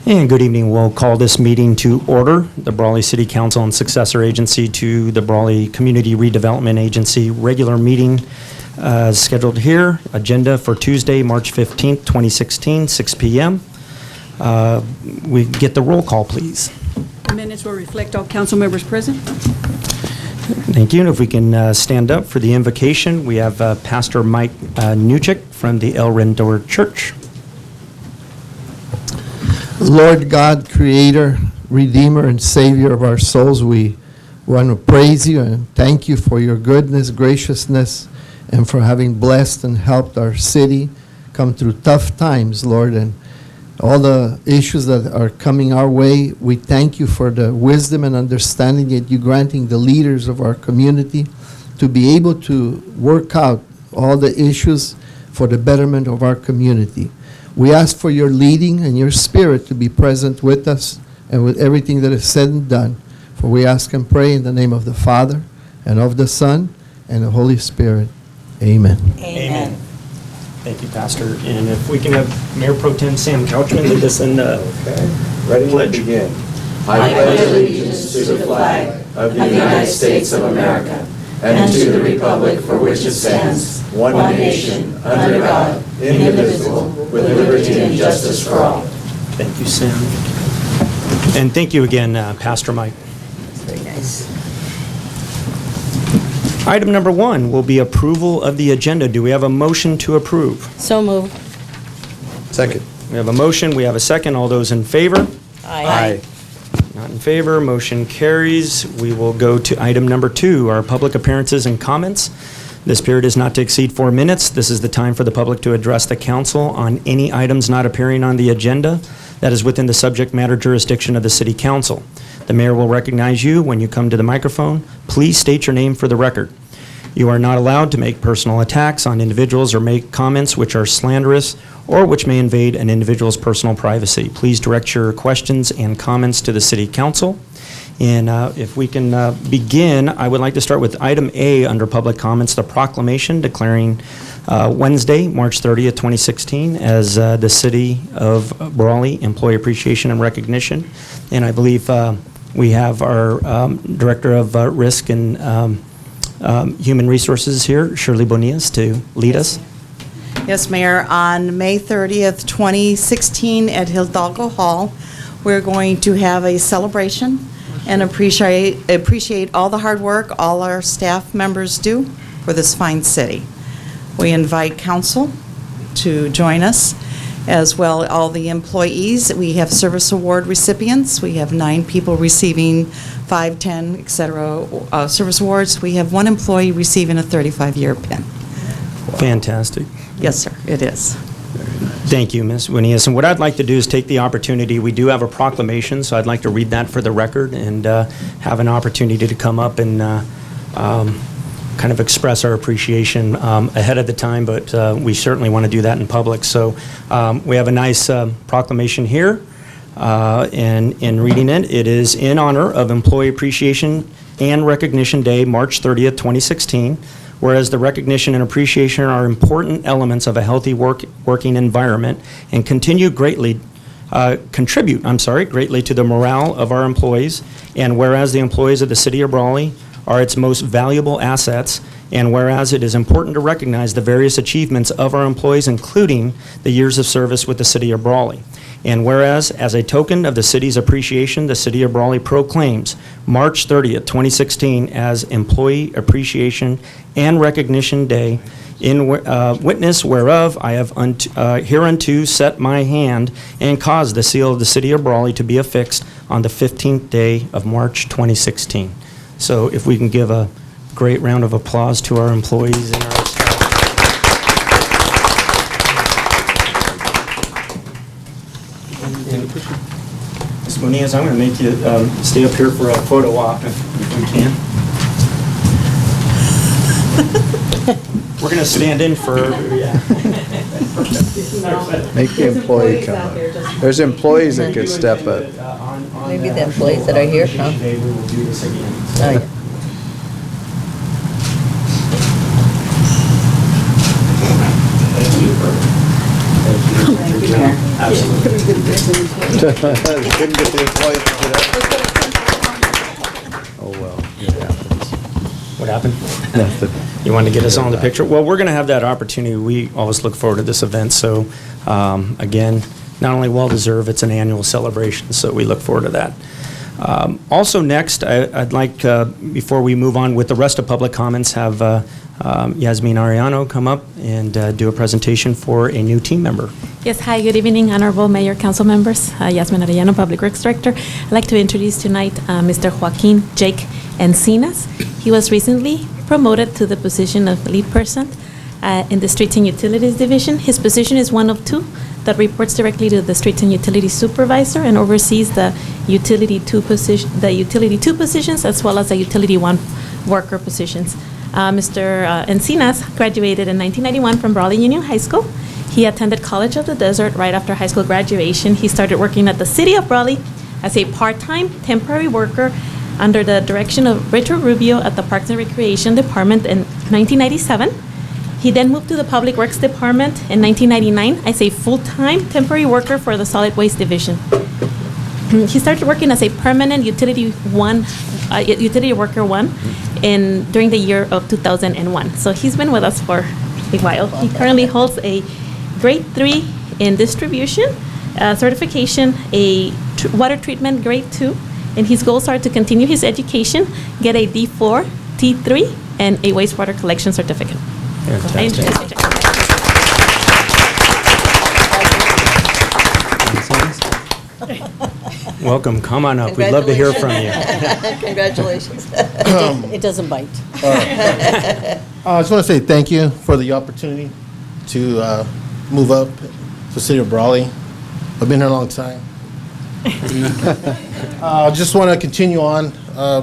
And good evening. We'll call this meeting to order. The Brawley City Council and successor agency to the Brawley Community Redevelopment Agency regular meeting scheduled here. Agenda for Tuesday, March 15th, 2016, 6 p.m. We get the roll call, please. The minutes will reflect all council members present. Thank you. And if we can stand up for the invocation, we have Pastor Mike Newchick from the El Rendor Church. Lord God, Creator, Redeemer, and Savior of our souls, we want to praise you and thank you for your goodness, graciousness, and for having blessed and helped our city come through tough times, Lord, and all the issues that are coming our way. We thank you for the wisdom and understanding that you're granting the leaders of our community to be able to work out all the issues for the betterment of our community. We ask for your leading and your spirit to be present with us and with everything that is said and done. For we ask and pray in the name of the Father, and of the Son, and the Holy Spirit. Amen. Amen. Thank you, Pastor. And if we can have Mayor Pro Tem Sam Couchman lead us in the Ready pledge. to begin. I pledge allegiance to the flag of the United States of America and to the republic for which it stands, one nation, under God, indivisible, with liberty and justice for all. Thank you, Sam. And thank you again, Pastor Mike. Very nice. Item number 1 will be approval of the agenda. Do we have a motion to approve? So moved. Second. We have a motion. We have a second. All those in favor? Aye. Not in favor. Motion carries. We will go to item number 2, our public appearances and comments. This period is not to exceed 4 minutes. This is the time for the public to address the council on any items not appearing on the agenda that is within the subject matter jurisdiction of the city council. The mayor will recognize you when you come to the microphone. Please state your name for the record. You are not allowed to make personal attacks on individuals or make comments which are slanderous or which may invade an individual's personal privacy. Please direct your questions and comments to the city council. And if we can begin, I would like to start with item A under public comments, the proclamation declaring Wednesday, March 30th, 2016 as the City of Brawley Employee Appreciation and Recognition. And I believe we have our Director of Risk and Human Resources here, Shirley Bonillas, to lead us. Yes, Mayor. On May 30th, 2016 at Hidalgo Hall, we're going to have a celebration and appreciate all the hard work all our staff members do for this fine city. We invite council to join us, as well all the employees. We have service award recipients. We have 9 people receiving 5, 10, etc. Service awards. We have 1 employee receiving a 35-year pin. Fantastic. Yes, sir, it is. Thank you, Ms. Bonillas. And what I'd like to do is take the opportunity, we do have a proclamation, so I'd like to read that for the record and have an opportunity to come up and kind of express our appreciation ahead of the time, but we certainly want to do that in public. So we have a nice proclamation here, and in reading it, it is in honor of Employee Appreciation and Recognition Day, March 30th, 2016, whereas the recognition and appreciation are important elements of a healthy working environment and contribute greatly to the morale of our employees, and whereas the employees of the City of Brawley are its most valuable assets, and whereas it is important to recognize the various achievements of our employees, including the years of service with the City of Brawley. And whereas, as a token of the city's appreciation, the City of Brawley proclaims March 30th, 2016 as Employee Appreciation and Recognition Day, in witness whereof I have hereunto set my hand and caused the seal of the City of Brawley to be affixed on the 15th day of March 2016. So if we can give a great round of applause to our employees and our staff. Ms. Bonillas, I'm going to make you stay up here for a photo op if we can. We're going to stand in for... Make the employee come up. There's employees that could step up. Maybe the employees that are here, huh? We will do this again. Oh, yeah. Absolutely. Couldn't get the employees to get up. Oh, well, it happens. What happened? Nothing. You wanted to get us all in the picture? Well, we're going to have that opportunity. We always look forward to this event. So, again, not only well-deserved, it's an annual celebration, so we look forward to that. Also next, I'd like, before we move on with the rest of public comments, have Yasmin Ariano come up and do a presentation for a new team member. Yes, hi, good evening, Honorable Mayor, Council members. Yasmin Arellano, Public Works Director. I'd like to introduce tonight Mr. Joaquin Jake Encinas. He was recently promoted to the position of lead person in the Streets and Utilities Division. His position is one of two that reports directly to the Streets and Utilities Supervisor and oversees the Utility 2 positions as well as the Utility 1 worker positions. Mr. Encinas graduated in 1991 from Brawley Union High School. He attended College of the Desert right after high school graduation. He started working at the City of Brawley as a part-time temporary worker under the direction of Richard Rubio at the Parks and Recreation Department in 1997. He then moved to the Public Works Department in 1999 as a full-time temporary worker for the Solid Waste Division. He started working as a permanent utility worker during the year of 2001. So he's been with us for a while. He currently holds a Grade 3 in distribution certification, a water treatment Grade 2, and his goals are to continue his education, get a D4, T3, and a wastewater collection certificate. Fantastic. Welcome. Come on up. We'd love to hear from you. Congratulations. It doesn't bite. I just want to say thank you for the opportunity to move up to the city of Brawley. I've been here a long time. Just want to continue on,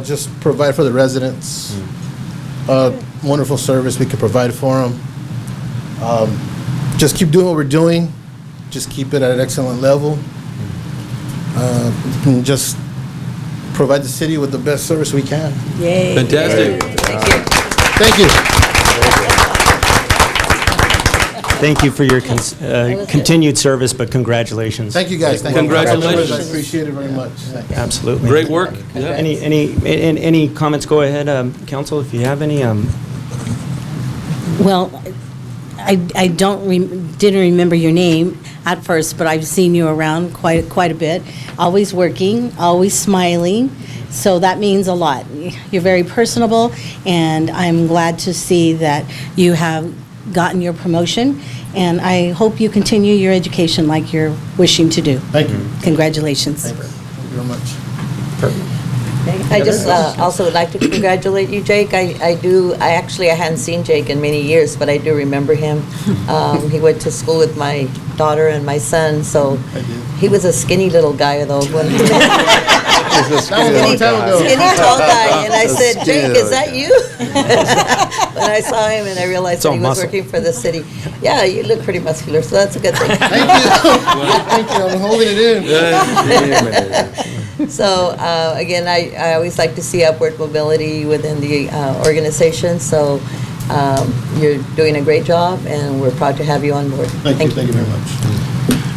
just provide for the residents. Wonderful service we could provide for them. Just keep doing what we're doing. Just keep it at an excellent level. And just provide the city with the best service we can. Yay. Fantastic. Thank you. Thank you. Thank you for your continued service, but congratulations. Thank you, guys. Thank you. Congratulations. I appreciate it very much. Thank you. Absolutely. Great work. Yeah. Any comments? Go ahead, council, if you have any. Well, I didn't remember your name at first, but I've seen you around quite a bit. Always working, always smiling. So that means a lot. You're very personable, and I'm glad to see that you have gotten your promotion, and I hope you continue your education like you're wishing to do. Thank you. Congratulations. Thank you very much. I just also would like to congratulate you, Jake. I hadn't seen Jake in many years, but I do remember him. He went to school with my daughter and my son, so he was a skinny little guy, though. He's a skinny That was a long time ago. Skinny tall guy, and I said, Skinny Jake, little is that you? When I saw him and I realized It's that all he was muscle. working for the city. Yeah, you look pretty muscular, so that's a good thing. Thank you. Thank you. I'm holding it in. So, again, I always like to see upward mobility within the organization, so you're doing a great job, and we're proud to have you on board. Thank you. Thank you very much.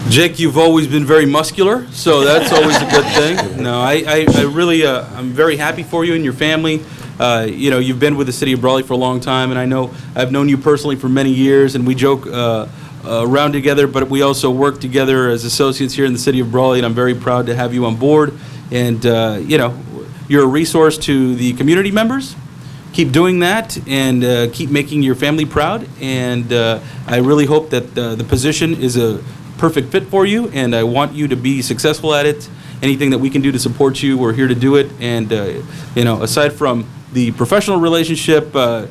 Jake, you've always been very muscular, so that's always a good thing. No, I really, I'm very happy for you and your family. You've been with the city of Brawley for a long time, and I know I've known you personally for many years, and we joke around together, but we also work together as associates here in the city of Brawley, and I'm very proud to have you on board. And, you're a resource to the community members. Keep doing that, and keep making your family proud. And I really hope that the position is a perfect fit for you, and I want you to be successful at it. Anything that we can do to support you, we're here to do it. And, aside from the professional relationship, a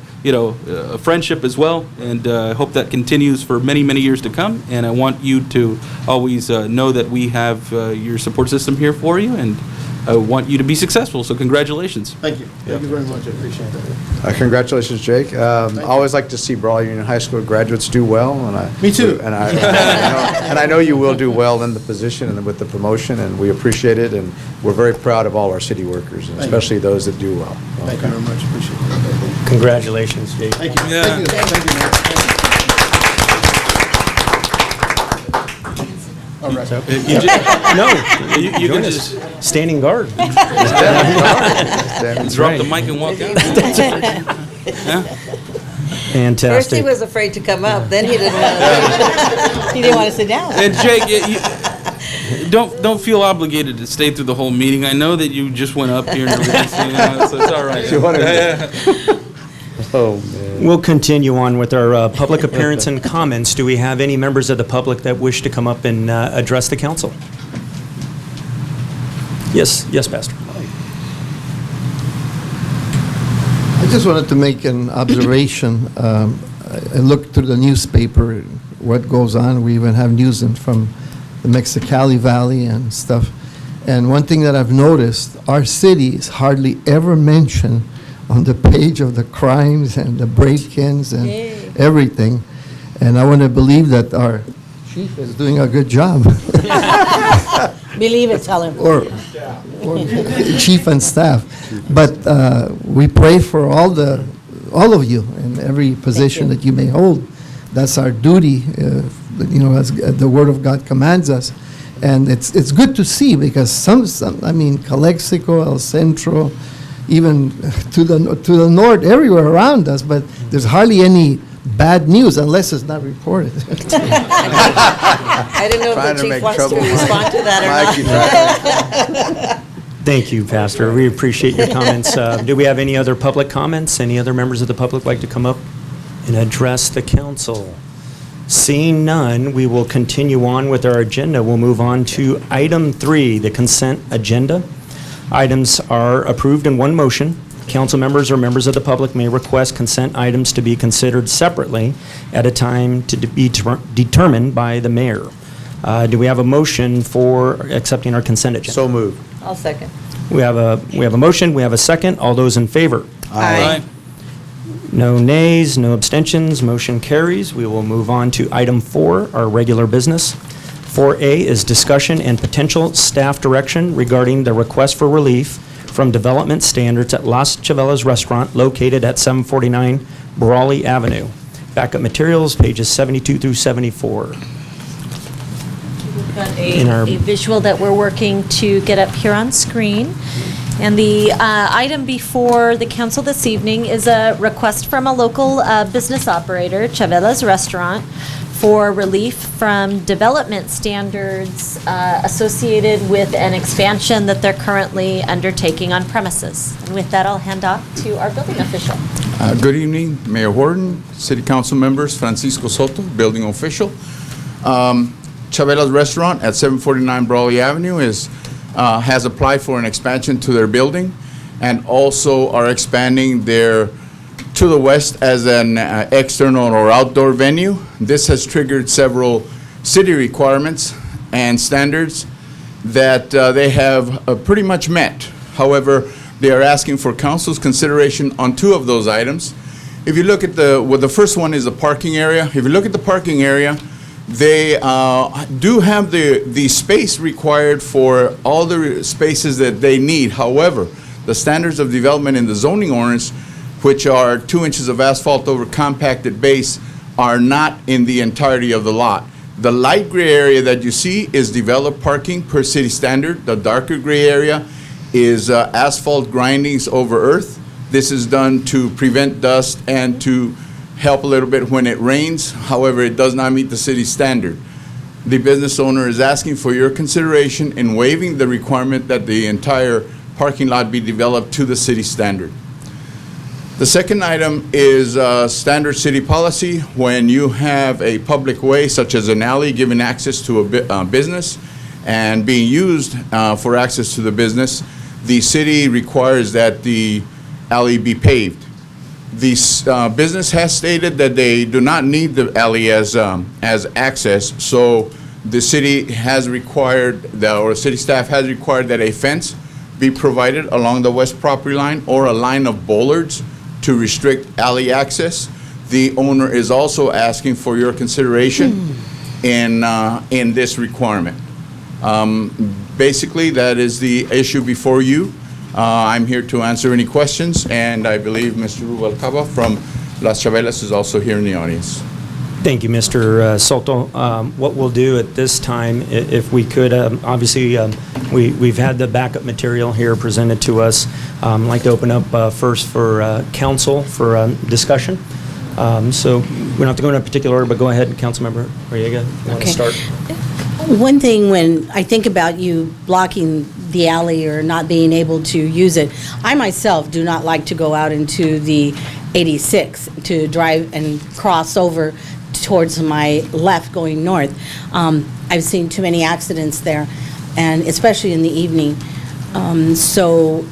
friendship as well. And I hope that continues for many, many years to come. And I want you to always know that we have your support system here for you, and I want you to be successful. So congratulations. Thank you. Thank you very much. I appreciate that. Congratulations, Jake. I always like to see Brawley Union High School graduates do well. Me too. And I know you will do well in the position and with the promotion, and we appreciate it. And we're very proud of all our city workers, and especially those that do well. Thank you very much. Appreciate it. Congratulations, Jake. Thank you. Yeah. Thank you. Thank you, man. All right. So, no, You join can us. just Standing guard. That's drop right. the mic and walk out. Fantastic. First, he was afraid to come up, then he didn't want to. He didn't want to sit down. And Jake, don't feel obligated to stay through the whole meeting. I know that you just went up here and everything, so it's all right. You wanted Oh, man. We'll continue on with our public appearance and comments. Do we have any members of the public that wish to come up and address the council? Yes, Pastor. I just wanted to make an observation. I looked through the newspaper, what goes on. We even have news from the Mexicali Valley and stuff. And one thing that I've noticed, our city is hardly ever mentioned on the page of the crimes and the break-ins and everything. And I want to believe that our chief is doing a good job. Believe it, tell him. or chief and staff. But we pray for all of you in every position that you may hold. That's our duty, as the Word of God commands us. And it's good to see because some Calexico, El Centro, even to the north, everywhere around us, but there's hardly any bad news unless it's not reported. I didn't know Trying if to the make chief wants to trouble. respond to that or not. Thank you, Pastor. We appreciate your comments. Do we have any other public comments? Any other members of the public like to come up and address the council? Seeing none, we will continue on with our agenda. We'll move on to item 3, the consent agenda. Items are approved in one motion. Council members or members of the public may request consent items to be considered separately at a time to be determined by the mayor. Do we have a motion for accepting our consent agenda? So moved. I'll second. We have a motion, we have a second. All those in favor? Aye. No nays, no abstentions, motion carries. We will move on to item 4, our regular business. 4A is discussion and potential staff direction regarding the request for relief from development standards at Las Chavelas Restaurant located at 749 Brawley Avenue. Backup materials, pages 72 through 74. We've got In our- a visual that we're working to get up here on screen. And the item before the council this evening is a request from a local business operator, Chavelas Restaurant, for relief from development standards associated with an expansion that they're currently undertaking on premises. And with that, I'll hand off to our building official. Good evening, Mayor Horton, City Council members, Francisco Soto, building official. Chavelas Restaurant at 749 Brawley Avenue has applied for an expansion to their building and also are expanding their to the west as an external or outdoor venue. This has triggered several city requirements and standards that they have pretty much met. However, they are asking for council's consideration on 2 of those items. If you look at the first one is the parking area. If you look at the parking area, they do have the space required for all the spaces that they need. However, the standards of development in the zoning ordinance, which are 2 inches of asphalt over compacted base, are not in the entirety of the lot. The light gray area that you see is developed parking per city standard. The darker gray area is asphalt grindings over earth. This is done to prevent dust and to help a little bit when it rains. However, it does not meet the city standard. The business owner is asking for your consideration in waiving the requirement that the entire parking lot be developed to the city standard. The second item is standard city policy. When you have a public way, such as an alley, giving access to a business and being used for access to the business, the city requires that the alley be paved. The business has stated that they do not need the alley as access, so the city has required, or city staff has required that a fence be provided along the west property line or a line of bollards to restrict alley access. The owner is also asking for your consideration in this requirement. Basically, that is the issue before you. I'm here to answer any questions, and I believe Mr. Rubalcaba from Las Chavelas is also here in the audience. Thank you, Mr. Soto. What we'll do at this time, if we could, obviously, we've had the backup material here presented to us. I'd like to open up first for council for discussion. So we don't have to go in a particular order, but go ahead, Councilmember Noriega, if you want to start. One thing, when I think about you blocking the alley or not being able to use it, I myself do not like to go out into the 86 to drive and cross over towards my left going north. I've seen too many accidents there, and especially in the evening. So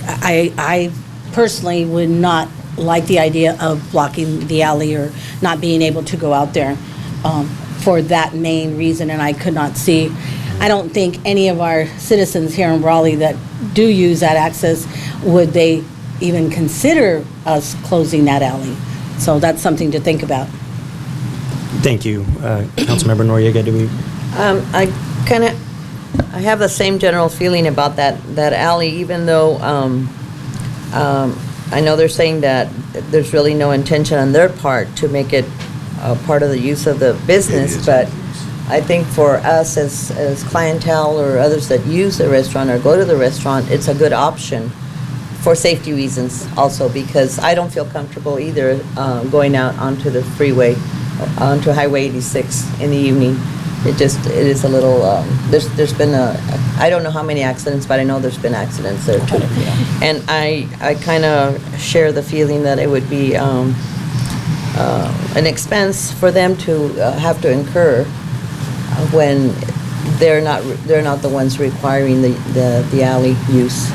I personally would not like the idea of blocking the alley or not being able to go out there for that main reason, and I could not see. I don't think any of our citizens here in Brawley that do use that access, would they even consider us closing that alley? So that's something to think about. Thank you. Councilmember Noriega, do we? I have the same general feeling about that alley, even though I know they're saying that there's really no intention on their part to make it part of the use of the business, but I think for us as clientele or others that use the restaurant or go to the restaurant, it's a good option for safety reasons also, because I don't feel comfortable either going out onto the freeway, onto Highway 86 in the evening. It is a little, there's been I don't know how many accidents, but I know there's been accidents there too. And I kind of share the feeling that it would be an expense for them to have to incur when they're not the ones requiring the alley use.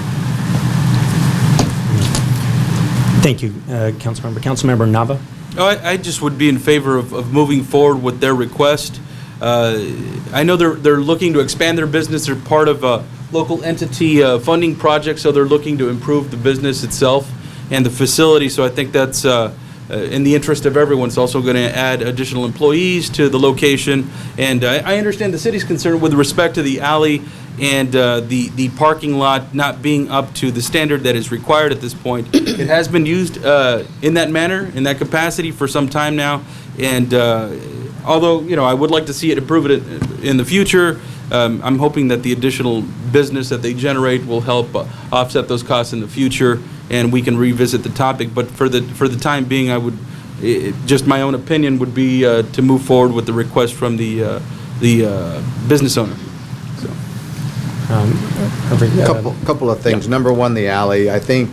Thank you, Councilmember. Councilmember Nava? Oh, I just would be in favor of moving forward with their request. I know they're looking to expand their business. They're part of a local entity funding project, so they're looking to improve the business itself and the facility. So I think that's in the interest of everyone. It's also going to add additional employees to the location. And I understand the city's concern with respect to the alley and the parking lot not being up to the standard that is required at this point. It has been used in that manner, in that capacity for some time now. And although, I would like to see it improve it in the future, I'm hoping that the additional business that they generate will help offset those costs in the future, and we can revisit the topic. But for the time being, I would, just my own opinion would be to move forward with the request from the business owner. Couple of things. Number one, the alley. I think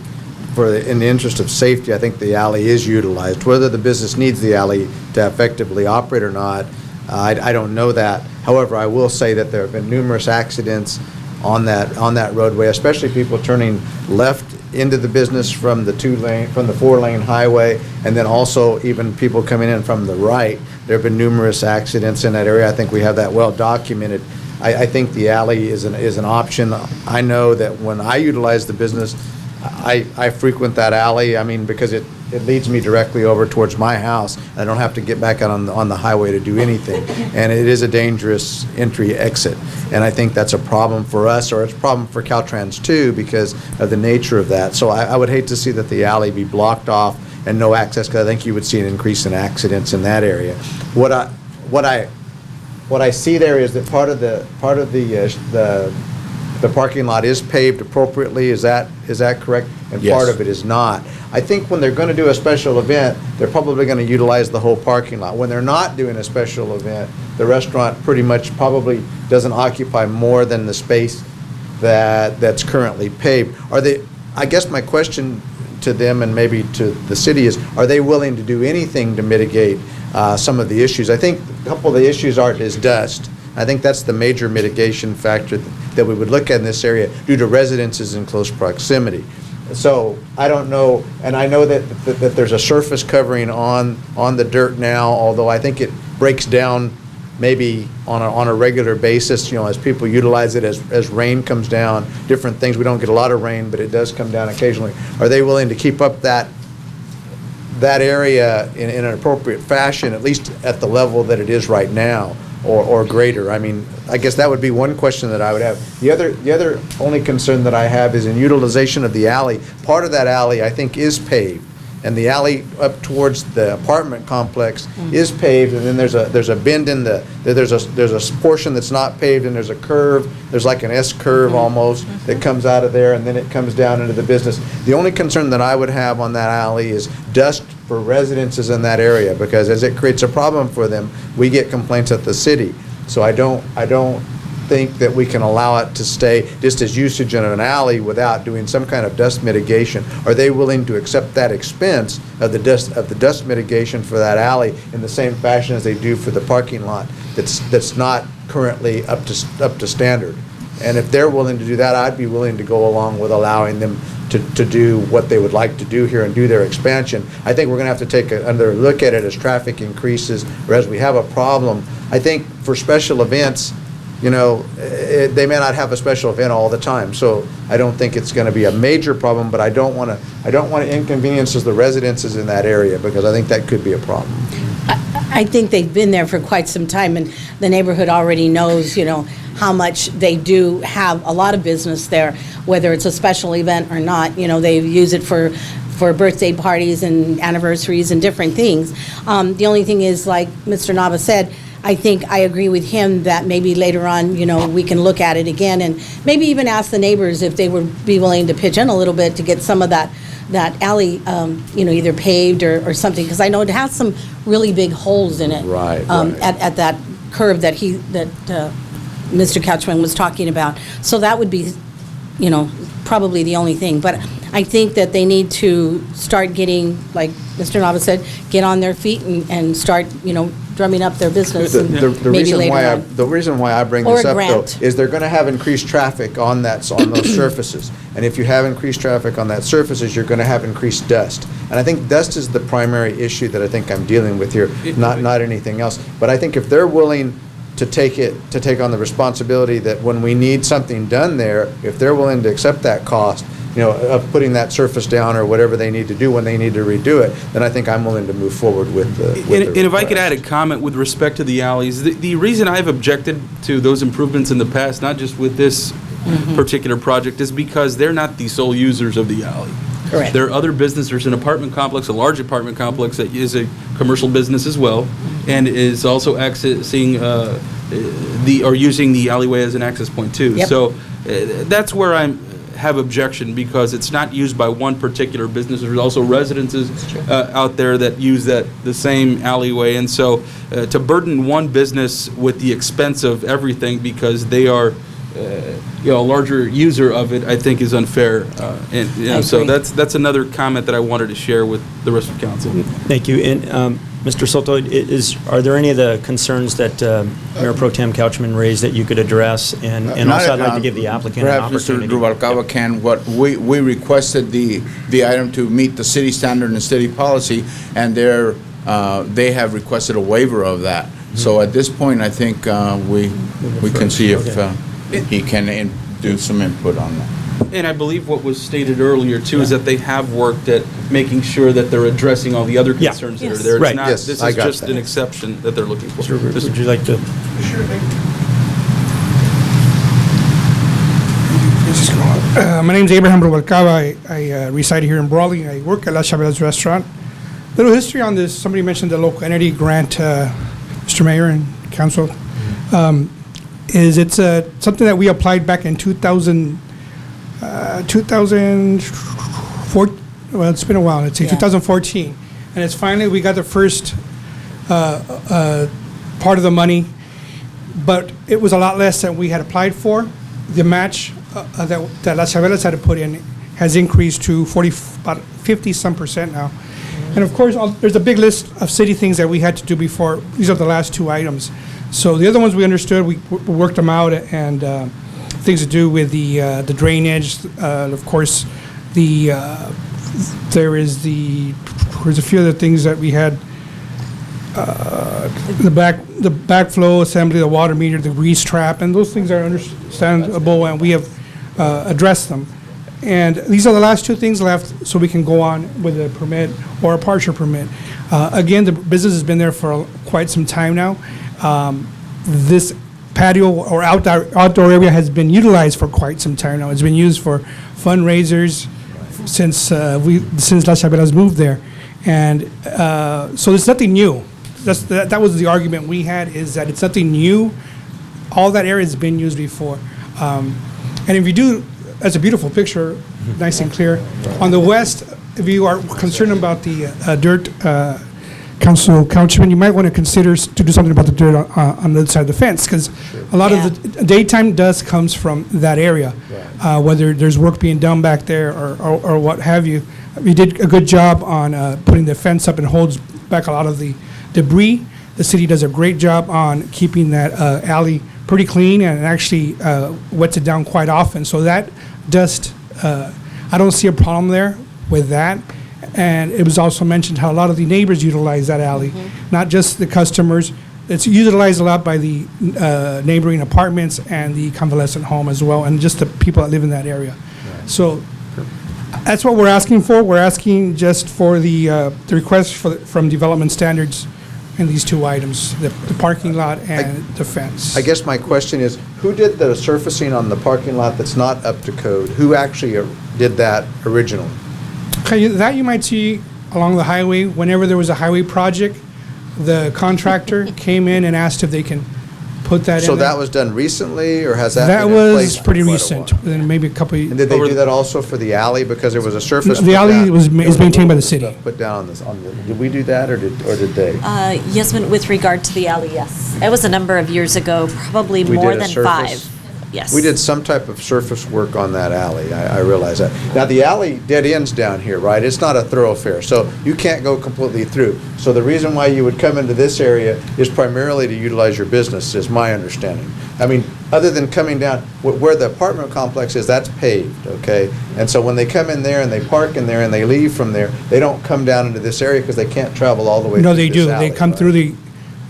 in the interest of safety, I think the alley is utilized. Whether the business needs the alley to effectively operate or not, I don't know that. However, I will say that there have been numerous accidents on that roadway, especially people turning left into the business from the 4-lane highway, and then also even people coming in from the right. There have been numerous accidents in that area. I think we have that well documented. I think the alley is an option. I know that when I utilize the business, I frequent that alley, because it leads me directly over towards my house. I don't have to get back out on the highway to do anything. And it is a dangerous entry-exit. And I think that's a problem for us, or it's a problem for Caltrans too, because of the nature of that. So I would hate to see that the alley be blocked off and no access, because I think you would see an increase in accidents in that area. What I see there is that part of the parking lot is paved appropriately. Is that correct? And Yes. Part of it is not. I think when they're going to do a special event, they're probably going to utilize the whole parking lot. When they're not doing a special event, the restaurant pretty much probably doesn't occupy more than the space that's currently paved. I guess my question to them and maybe to the city is, are they willing to do anything to mitigate some of the issues? I think a couple of the issues is dust. I think that's the major mitigation factor that we would look at in this area due to residences in close proximity. So I don't know, and I know that there's a surface covering on the dirt now, although I think it breaks down maybe on a regular basis, as people utilize it, as rain comes down, different things. We don't get a lot of rain, but it does come down occasionally. Are they willing to keep up that area in an appropriate fashion, at least at the level that it is right now, or greater? I guess that would be one question that I would have. The other only concern that I have is in utilization of the alley. Part of that alley, I think, is paved. and the alley up towards the apartment complex is paved, and then there's a bend in there's a portion that's not paved, and there's a curve, there's like an S curve almost that comes out of there, and then it comes down into the business. The only concern that I would have on that alley is dust for residences in that area, because as it creates a problem for them, we get complaints at the city. So I don't think that we can allow it to stay just as usage in an alley without doing some kind of dust mitigation. Are they willing to accept that expense of the dust mitigation for that alley in the same fashion as they do for the parking lot that's not currently up to standard? And if they're willing to do that, I'd be willing to go along with allowing them to do what they would like to do here and do their expansion. I think we're going to have to take another look at it as traffic increases or as we have a problem. I think for special events, you know, they may not have a special event all the time, so I don't think it's going to be a major problem. But I don't want to inconvenience the residences in that area, because I think that could be a problem. I think they've been there for quite some time, and the neighborhood already knows, you know, how much they do have a lot of business there, whether it's a special event or not. You know, they use it for birthday parties and anniversaries and different things. The only thing is, like Mr. Nava said, I think I agree with him that maybe later on, you know, we can look at it again and maybe even ask the neighbors if they would be willing to pitch in a little bit to get some of that alley, you know, either paved or something, because I know it has some really big holes in it. Right. At that curve that Mr. Couchman was talking about. So that would be, you know, probably the only thing. But I think that they need to start getting, like Mr. Nava said, get on their feet and start, you know, drumming up their business. The maybe reason later why on. the reason why I bring Or this a up, though, grant. is they're going to have increased traffic on those surfaces. And if you have increased traffic on that surfaces, you're going to have increased dust. And I think dust is the primary issue that I think I'm dealing with here, not anything else. But I think if they're willing to take on the responsibility that when we need something done there, if they're willing to accept that cost, you know, of putting that surface down or whatever they need to do when they need to redo it, then I think I'm willing to move forward with the And if I could add a request. comment with respect to the alleys, the reason I've objected to those improvements in the past, not just with this particular project, is because they're not the sole users of the alley. Correct. There are other businesses. There's an apartment complex, a large apartment complex that is a commercial business as well, and is also accessing or using the alleyway as an access point too. Yep. So that's where have objection, because it's not used by one particular business. There's also residences out there that use the same alleyway, and so to burden one business with the expense of everything because they are you know, a larger user of it, I think is unfair. And you know, so that's another comment that I wanted to share with the rest of council. Thank you. And Mr. Soto, are there any of the concerns that Mayor Pro Tem Couchman raised that you could address? And also, I'd like to give the applicant an opportunity. Perhaps Mr. Rubalcaba can. What we requested the item to meet the city standard and city policy, and they have requested a waiver of that. So at this point, I think we can see if he can do some input on that. And I believe what was stated earlier too is that they have worked at making sure that they're addressing all the other concerns that are there. Right. It's not, Yes, this I is got just that. an exception that they're looking for. Sure. Would you like to? My name's Abraham Rubalcaba. I reside here in Brawley. I work at La Chavela's restaurant. Little history on this. Somebody mentioned the local entity grant, Mr. Mayor and Council. It's something that we applied back in 2004. Well, it's been a while. Let's say 2014, and it's finally we got the first part of the money, but it was a lot less than we had applied for. The match that Las Chavelas had to put in has increased to about 50-some% now. And of course, there's a big list of city things that we had to do before. These are the last two items. So the other ones we understood, we worked them out, and things to do with the drainage. Of course, there's a few other things that we had. The backflow assembly, the water meter, the grease trap, and those things are understandable, and we have addressed them. And these are the last two things left, so we can go on with a permit or a partial permit. Again, the business has been there for quite some time now. This patio or outdoor area has been utilized for quite some time now. It's been used for fundraisers, since Las Chavelas moved there. And so it's nothing new. That was the argument we had, is that it's nothing new. All that area has been used before. And if you do, that's a beautiful picture, nice and clear. On the west, if you are concerned about the dirt, Councilman, you might want to consider to do something about the dirt on the other side of the fence, because a lot of the daytime dust comes from that area, whether there's work being done back there or what have you. We did a good job on putting the fence up and holds back a lot of the debris. The city does a great job on keeping that alley pretty clean, and it actually wets it down quite often. So that dust, I don't see a problem there with that. And it was also mentioned how a lot of the neighbors utilize that alley, not just the customers. It's utilized a lot by the neighboring apartments and the convalescent home as well, and just the people that live in that area. So that's what we're asking for. We're asking just for the request from development standards in these two items, the parking lot and the fence. I guess my question is, who did the surfacing on the parking lot that's not up to code? Who actually did that originally? Okay, that you might see along the highway. Whenever there was a highway project, the contractor came in and asked if they can put that in So there. that was done recently, or has that That been in place was for pretty quite a recent, while? within maybe a couple of And did they do that also for the alley, because there was a surface? The put alley down- is there a maintained by the little city. stuff Put down on the, did we do that, or did they? Yes, with regard to the alley, yes. It was a number of years ago, probably We more did a than surface? 5. Yes. We did some type of surface work on that alley, I realize that. Now, the alley dead ends down here, right? It's not a thoroughfare, so you can't go completely through. So the reason why you would come into this area is primarily to utilize your business, is my understanding. I mean, other than coming down, where the apartment complex is, that's paved, okay? And so when they come in there and they park in there and they leave from there, they don't come down into this area because they can't travel all the way No, through they this do. alley, They come right? through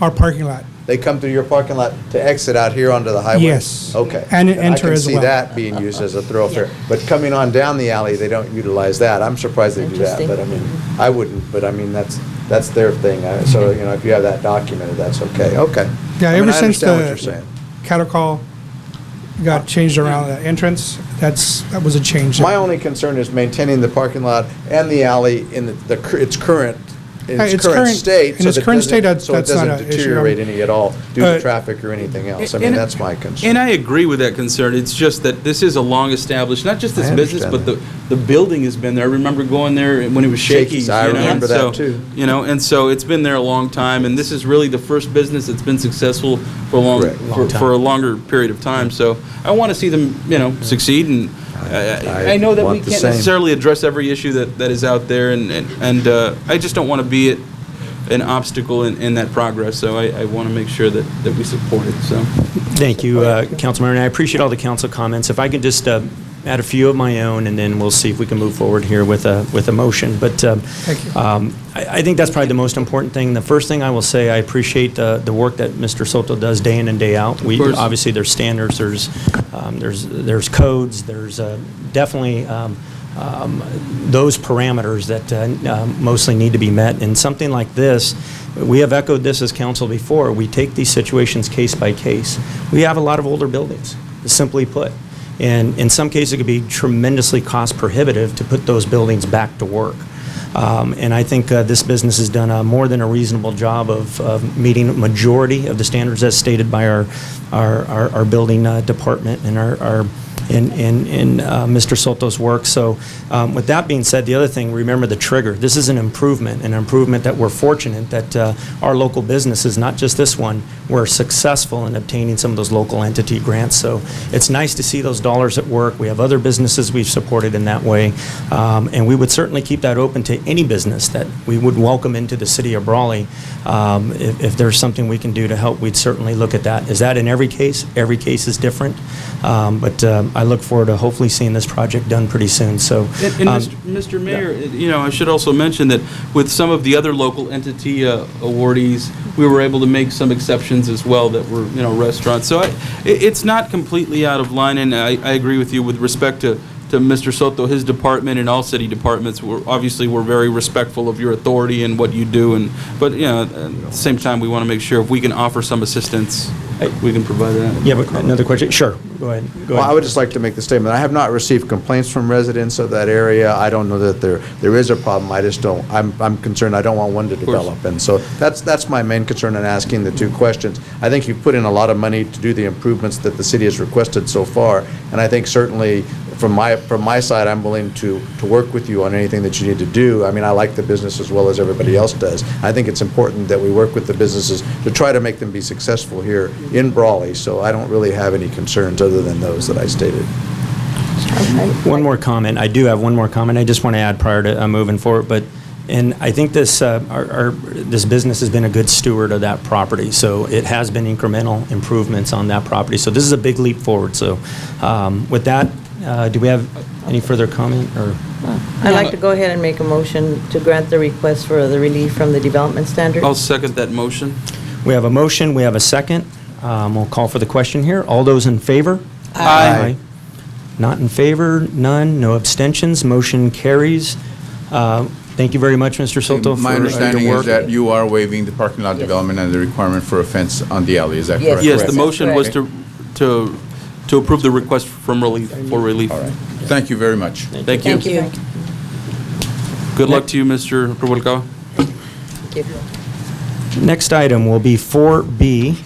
our parking lot. They come through your parking lot to exit out here onto the highway? Yes. Okay. And enter as I well. can see that being used as a thoroughfare. But coming on down the alley, they don't utilize that. I'm surprised they do that, Interesting. but I mean, I wouldn't, but I mean, that's their thing. So, you know, if you have that documented, that's okay. Okay. Yeah, I mean, ever I since understand what you're the saying. cattle call got changed around the entrance, that was a change. My only concern is maintaining the parking lot and the alley in its current state. In so its that current doesn't- state, that's So it not doesn't an issue. deteriorate any at all due to traffic or anything else. I mean, And- that's my concern. And I agree with that concern. It's just that this is a long-established, not just this I business, understand but the building has been there. I remember going there when it was shaky. Shakey's, I you know, remember and that so- too. You know, and so it's been there a long time, and this is really the first business that's been successful for Correct. for a longer period of time. So I want to see them, succeed, and I know that we want the can't same. necessarily address every issue that is out there, and I just don't want to be an obstacle in that progress. So I want to make sure that we support it. So. Thank you, Councilmember, and I appreciate all the council comments. If I could just add a few of my own, and then we'll see if we can move forward here with a motion. But Thank you. I think that's probably the most important thing. The first thing I will say, I appreciate the work that Mr. Soto does day in and day out. course. Obviously, there's standards, there's codes, there's definitely those parameters that mostly need to be met. And something like this, we have echoed this as council before, we take these situations case by case. We have a lot of older buildings, simply put. And in some cases, it could be tremendously cost prohibitive to put those buildings back to work. And I think this business has done a more than a reasonable job of meeting a majority of the standards as stated by our building department and in Mr. Soto's work. So with that being said, the other thing, remember the trigger. This is an improvement that we're fortunate that our local businesses, not just this one, were successful in obtaining some of those local entity grants. So it's nice to see those dollars at work. We have other businesses we've supported in that way. And we would certainly keep that open to any business that we would welcome into the city of Brawley. If there's something we can do to help, we'd certainly look at that. Is that in every case? Every case is different. But I look forward to hopefully seeing this project done pretty soon. So, And Mr. Mayor, I should also mention that with some of the other local entity awardees, we were able to make some exceptions as well that were, restaurants. So it's not completely out of line, and I agree with you with respect to Mr. Soto, his department, and all city departments. We're very respectful of your authority and what you do, but at the same time, we want to make sure if we can offer some assistance, we can provide that. Yeah, but another question? Sure, go ahead. Well, I would just like to make the statement, I have not received complaints from residents of that area. I don't know that there is a problem. I just don't, I'm concerned, I don't want one to develop. And so that's my main concern in asking the two questions. I think you've put in a lot of money to do the improvements that the city has requested so far, and I think certainly from my side, I'm willing to work with you on anything that you need to do. I mean, I like the business as well as everybody else does. I think it's important that we work with the businesses to try to make them be successful here in Brawley, so I don't really have any concerns other than those that I stated. One more comment. I do have one more comment I just want to add prior to moving forward, and I think this this business has been a good steward of that property, so it has been incremental improvements on that property. So this is a big leap forward. So with that, do we have any further comment? I'd like to go ahead and make a motion to grant the request for the relief from the development standard. I'll second that motion. We have a motion, we have a second. We'll call for the question here. All those in favor? Aye. Not in favor, none, no abstentions, motion carries. Thank you very much, Mr. Soto, for your work. My understanding is that you are waiving the parking lot development and the requirement for a fence on the alley, is that Yes. correct? Yes, the That's motion was correct. to approve the request for relief. All right. Thank you very much. Thank you. Thank you. Good luck to you, Mr. Rubalcaba. Thank you. Next item will be 4B,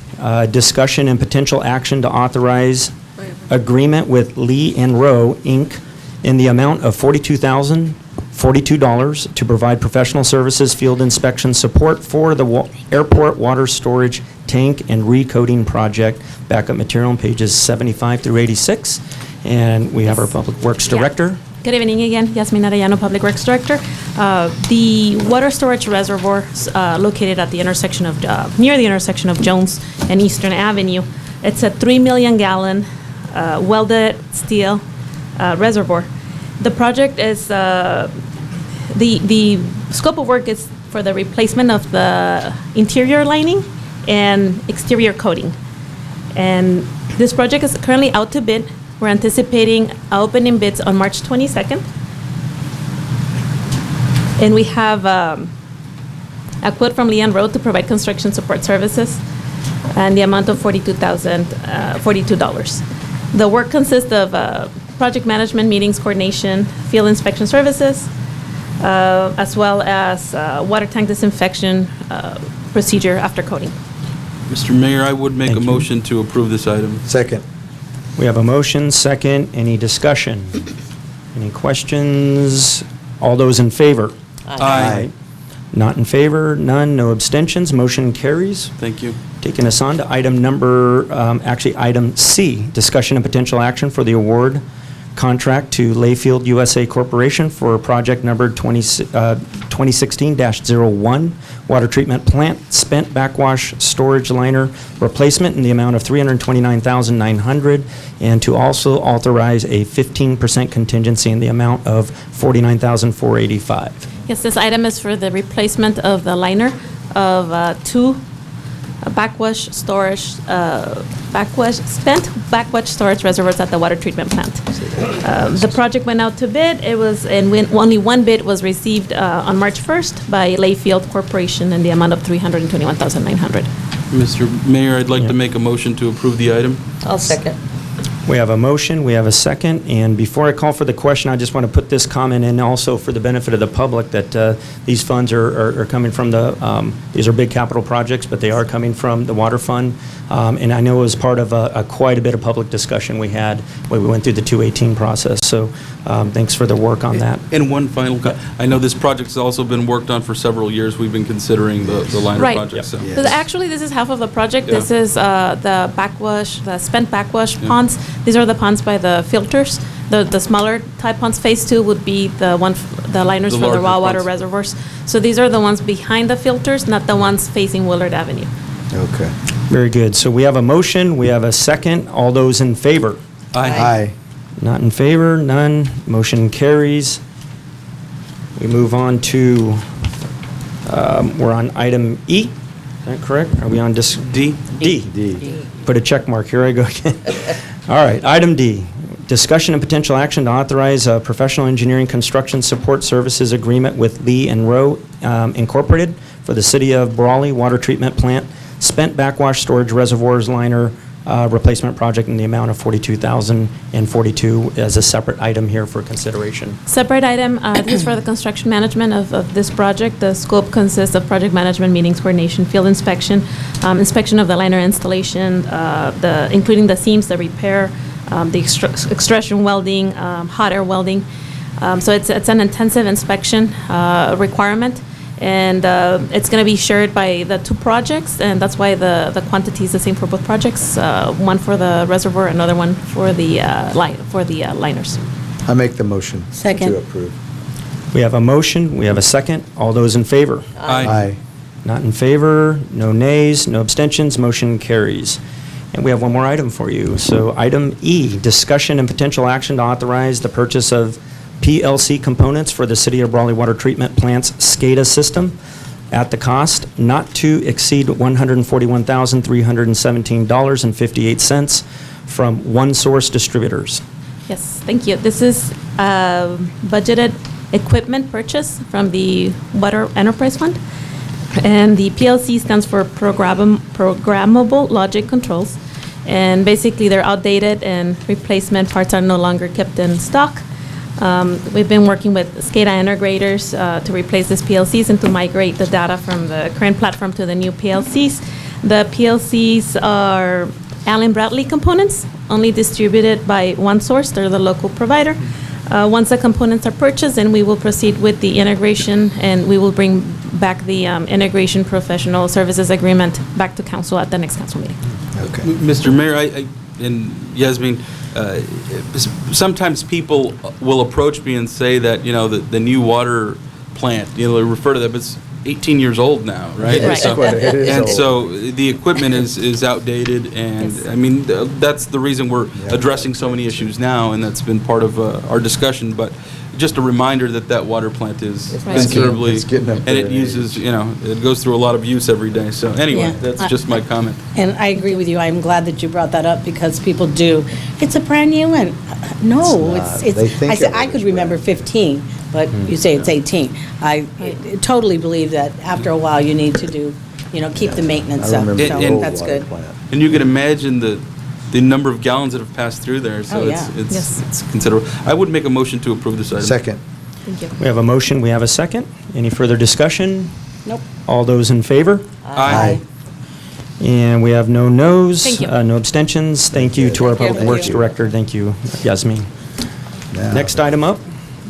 discussion and potential action to authorize agreement with Lee and Rowe, Inc. in the amount of $42,042 to provide professional services field inspection support for the airport water storage tank and recoding project. Backup material on pages 75 through 86. And we have our Public Works Director. Good evening again, Yasmin Arellano, Public Works Director. The water storage reservoir located at the intersection of, near the intersection of Jones and Eastern Avenue. It's a 3 million gallon welded steel reservoir. The project is, the scope of work is for the replacement of the interior lining and exterior coating. And this project is currently out to bid. We're anticipating opening bids on March 22nd. And we have a quote from Lee and Rowe to provide construction support services and the amount of $42,042. The work consists of project management, meetings, coordination, field inspection services, as well as water tank disinfection procedure after coating. Mr. Mayor, I would make Thank a you. motion to approve this item. Second. We have a motion, second. Any discussion? Any questions? All those in favor? Aye. Not in favor, none, no abstentions, motion carries. Thank you. Taking us on to item number, item C, discussion and potential action for the award contract to Layfield USA Corporation for project number 2016-01, water treatment plant spent backwash storage liner replacement in the amount of $329,900, and to also authorize a 15% contingency in the amount of $49,485. Yes, this item is for the replacement of the liner of two backwash storage, spent backwash storage reservoirs at the water treatment plant. The project went out to bid. It was, and only one bid was received on March 1st by Layfield Corporation in the amount of $321,900. Mr. Mayor, I'd like to make a motion to approve the item. I'll second. We have a motion, we have a second, and before I call for the question, I just want to put this comment in also for the benefit of the public that these funds are coming from the, these are big capital projects, but they are coming from the water fund. And I know it was part of quite a bit of public discussion we had when we went through the 218 process. So thanks for the work on that. And one final, I know this project's also been worked on for several years. We've been considering the liner Right. project. So. So actually, this is half of the project. Yeah. This is the backwash, the spent backwash ponds. These are the ponds by the filters. The smaller type ponds. Phase 2 would be the liners The for the larger raw water ponds. reservoirs. So these are the ones behind the filters, not the ones facing Willard Avenue. Okay. Very good. So we have a motion, we have a second. All those in favor? Aye. Not in favor, none. Motion carries. We move on to, we're on item E. Is that correct? Are we on D? D. Put a check mark. Here I go again. All right, item D. discussion and potential action to authorize a professional engineering construction support services agreement with Lee and Rowe Incorporated for the City of Brawley Water Treatment Plant Spent Backwash Storage Reservoirs Liner replacement project in the amount of $42,042 as a separate item here for consideration. Separate item, this is for the construction management of this project. The scope consists of project management, meetings, coordination, field inspection, inspection of the liner installation, including the seams, the repair, the extrusion welding, hot air welding. So it's an intensive inspection requirement. And it's going to be shared by the two projects, and that's why the quantity is the same for both projects. One for the reservoir, another one for the liners. I make the motion. Second. To approve. We have a motion, we have a second. All those in favor? Aye. Not in favor, no nays, no abstentions, motion carries. And we have one more item for you. So item E, discussion and potential action to authorize the purchase of PLC components for the City of Brawley Water Treatment Plant's SCADA system at the cost not to exceed $141,317.58 from OneSource Distributors. Yes, thank you. This is budgeted equipment purchase from the Water Enterprise Fund. And the PLC stands for Programmable Logic Controls. And basically, they're outdated and replacement parts are no longer kept in stock. We've been working with SCADA integrators to replace these PLCs and to migrate the data from the current platform to the new PLCs. The PLCs are Allen Bradley components, only distributed by OneSource. They're the local provider. Once the components are purchased, then we will proceed with the integration, and we will bring back the integration professional services agreement back to council at the next council meeting. Okay. Mr. Mayor, and Yasmin, sometimes people will approach me and say that, the new water plant, they refer to that, but it's 18 years old now, right? Right. It is And old. so the equipment is outdated, and, Yes. I mean, that's the reason we're addressing so many issues now, and that's been part of our discussion, but just a reminder that water plant is Right. considerably, It's getting up and there it in uses, it goes through a lot of use every day. So anyway, Yeah. that's just my comment. And I agree with you. I'm glad that you brought that up because people do. It's a brand new one. No, It's it's, not. They think I said, of it I as could remember brand new. 15, but you say it's 18. I totally believe that after a while you need to do, keep the maintenance I up. remember And- So the old that's water good. plant. And you can imagine the number of gallons that have passed through there, so Oh, it's yeah. it's Yes. it's considerable. I would make a motion to approve this item. Second. Thank you. We have a motion, we have a second. Any further discussion? Nope. All those in favor? Aye. And we have no noes. Thank you. No abstentions. Thank you to our Thank you. Public Works Thank you. Director. Thank you, Yasmin. Now, Next item up,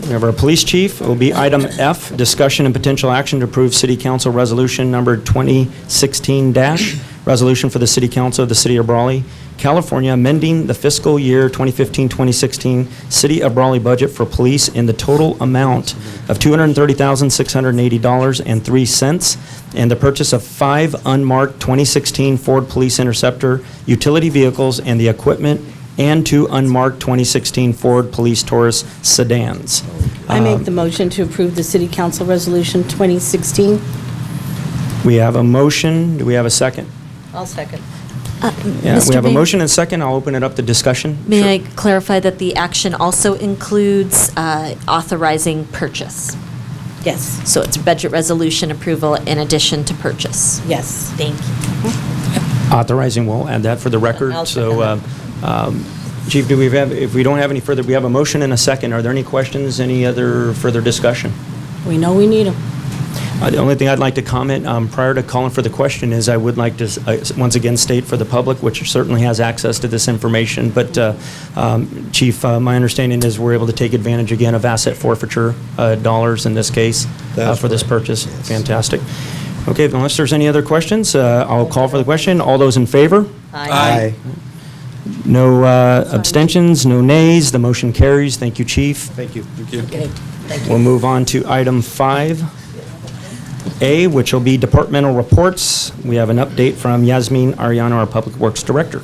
we have our Police Chief. It will be item F, discussion and potential action to approve City Council Resolution Number 2016-, resolution for the City Council of the City of Brawley, California, amending the fiscal year 2015-2016 City of Brawley budget for police in the total amount of $230,680.03, and the purchase of 5 unmarked 2016 Ford Police Interceptor utility vehicles and the equipment, and 2 unmarked 2016 Ford Police Taurus sedans. I make the motion to approve the City Council Resolution 2016. We have a motion. Do we have a second? I'll second. Yeah, Mr. we have a Mayor? motion and a second. I'll open it up to discussion. May Sure. I clarify that the action also includes authorizing purchase? Yes, So it's budget resolution approval in addition to purchase? yes. Thank you. Authorizing, we'll add that for the record. I'll So, Chief, do we have, if we don't have any further, we have a motion and a second. Are there any questions, any other further discussion? We know we need them. The only thing I'd like to comment prior to calling for the question is I would like to once again state for the public, which certainly has access to this information, but Chief, my understanding is we're able to take advantage again of asset forfeiture dollars in this case for this purchase. Yes. Fantastic. Okay, unless there's any other questions, I'll call for the question. All those in favor? Aye. No abstentions, no nays. The motion carries. Thank you, Chief. Thank you. Thank you. Okay. We'll move on to item 5A, which will be departmental reports. We have an update from Yasmin Ariano, our Public Works Director.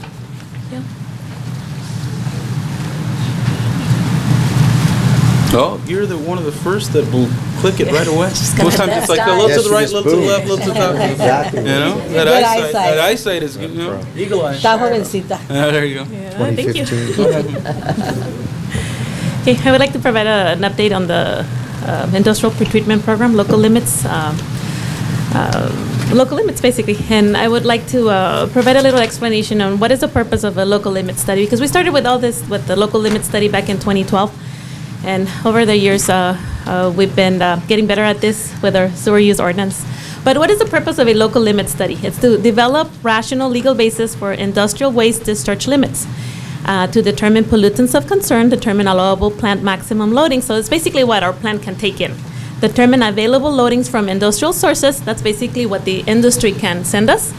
Oh, you're one of the first that will click it right away. She's got Most the times it's best like a eye. little to Yes, the you right, just little to the boom. left, little to the top. Exactly. That Good eyesight, eyesight. that eyesight is, eagle eye. Está jovencita. There you go. Yeah, thank you. 2015. Okay, I would like to provide an update on the industrial pretreatment program, local limits. Local limits, basically. And I would like to provide a little explanation on what is the purpose of a local limit study, because we started with all this, with the local limit study back in 2012. And over the years, we've been getting better at this with our sewer use ordinance. But what is the purpose of a local limit study? It's to develop rational legal basis for industrial waste discharge limits, to determine pollutants of concern, determine allowable plant maximum loading. So it's basically what our plant can take in. Determine available loadings from industrial sources. That's basically what the industry can send us.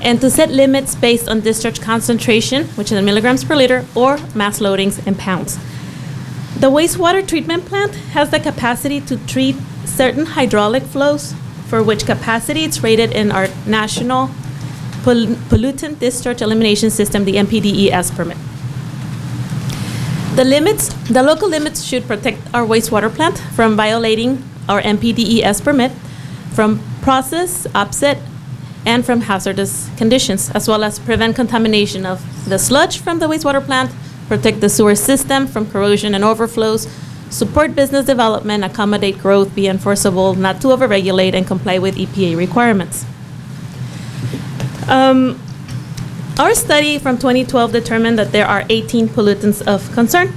And to set limits based on discharge concentration, which is in milligrams per liter, or mass loadings in pounds. The wastewater treatment plant has the capacity to treat certain hydraulic flows, for which capacity it's rated in our National Pollutant Discharge Elimination System, the NPDES permit. The local limits should protect our wastewater plant from violating our NPDES permit, from process, upset, and from hazardous conditions, as well as prevent contamination of the sludge from the wastewater plant, protect the sewer system from corrosion and overflows, support business development, accommodate growth, be enforceable, not to overregulate, and comply with EPA requirements. Our study from 2012 determined that there are 18 pollutants of concern.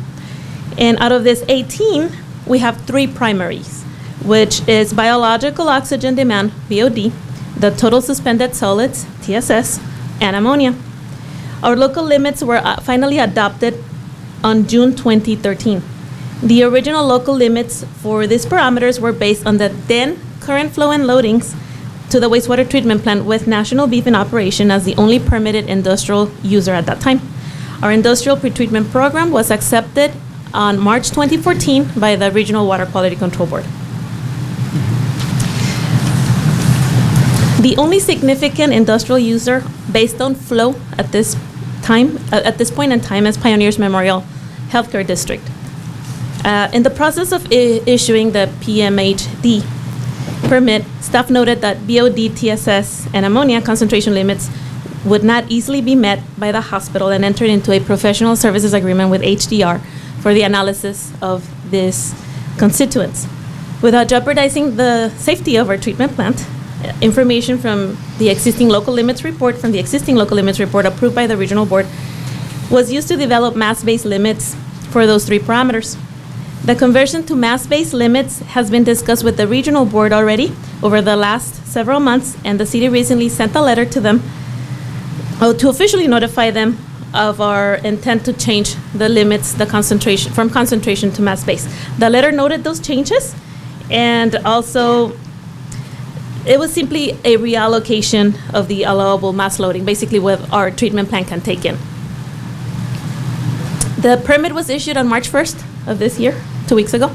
And out of this 18, we have 3 primaries, which is biological oxygen demand, BOD, the total suspended solids, TSS, and ammonia. Our local limits were finally adopted on June 2013. The original local limits for these parameters were based on the then current flow and loadings to the wastewater treatment plant, with National Beef in operation as the only permitted industrial user at that time. Our industrial pretreatment program was accepted on March 2014 by the Regional Water Quality Control Board. The only significant industrial user based on flow at this point in time, is Pioneers Memorial Healthcare District. In the process of issuing the PMHD permit, staff noted that BOD, TSS, and ammonia concentration limits would not easily be met by the hospital, and entered into a professional services agreement with HDR for the analysis of these constituents. Without jeopardizing the safety of our treatment plant, information from the existing local limits report, approved by the regional board, was used to develop mass-based limits for those 3 parameters. The conversion to mass-based limits has been discussed with the regional board already over the last several months, and the city recently sent a letter to them to officially notify them of our intent to change the limits, the concentration, from concentration to mass-based. The letter noted those changes, and also it was simply a reallocation of the allowable mass loading, basically what our treatment plant can take in. The permit was issued on March 1st of this year, 2 weeks ago,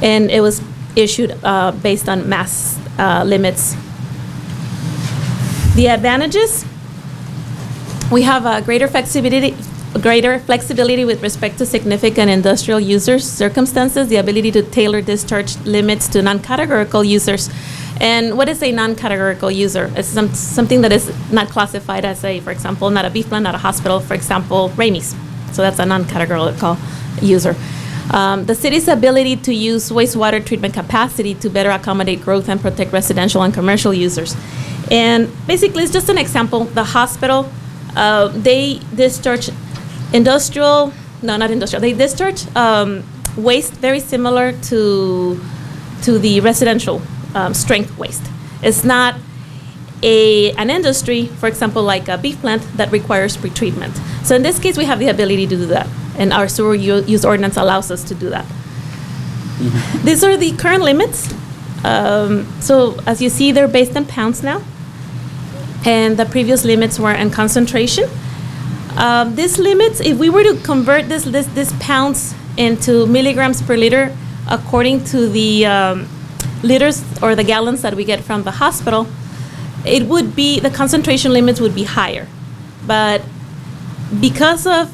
and it was issued based on mass limits. The advantages: we have a greater flexibility with respect to significant industrial users' circumstances, the ability to tailor discharge limits to non-categorical users. And what is a non-categorical user? It's something that is not classified as for example, not a beef plant, not a hospital, for example, Ramey's. So that's a non-categorical user. The city's ability to use wastewater treatment capacity to better accommodate growth and protect residential and commercial users. And basically, it's just an example. The hospital, they discharge they discharge waste very similar to the residential strength waste. It's not an industry, for example, like a beef plant, that requires pretreatment. So in this case, we have the ability to do that, and our sewer use ordinance allows us to do that. Mm-hmm. These are the current limits. So as you see, they're based in pounds now, and the previous limits were in concentration. These limits, if we were to convert this pounds into milligrams per liter, according to the liters or the gallons that we get from the hospital, it would be, the concentration limits would be higher. But because of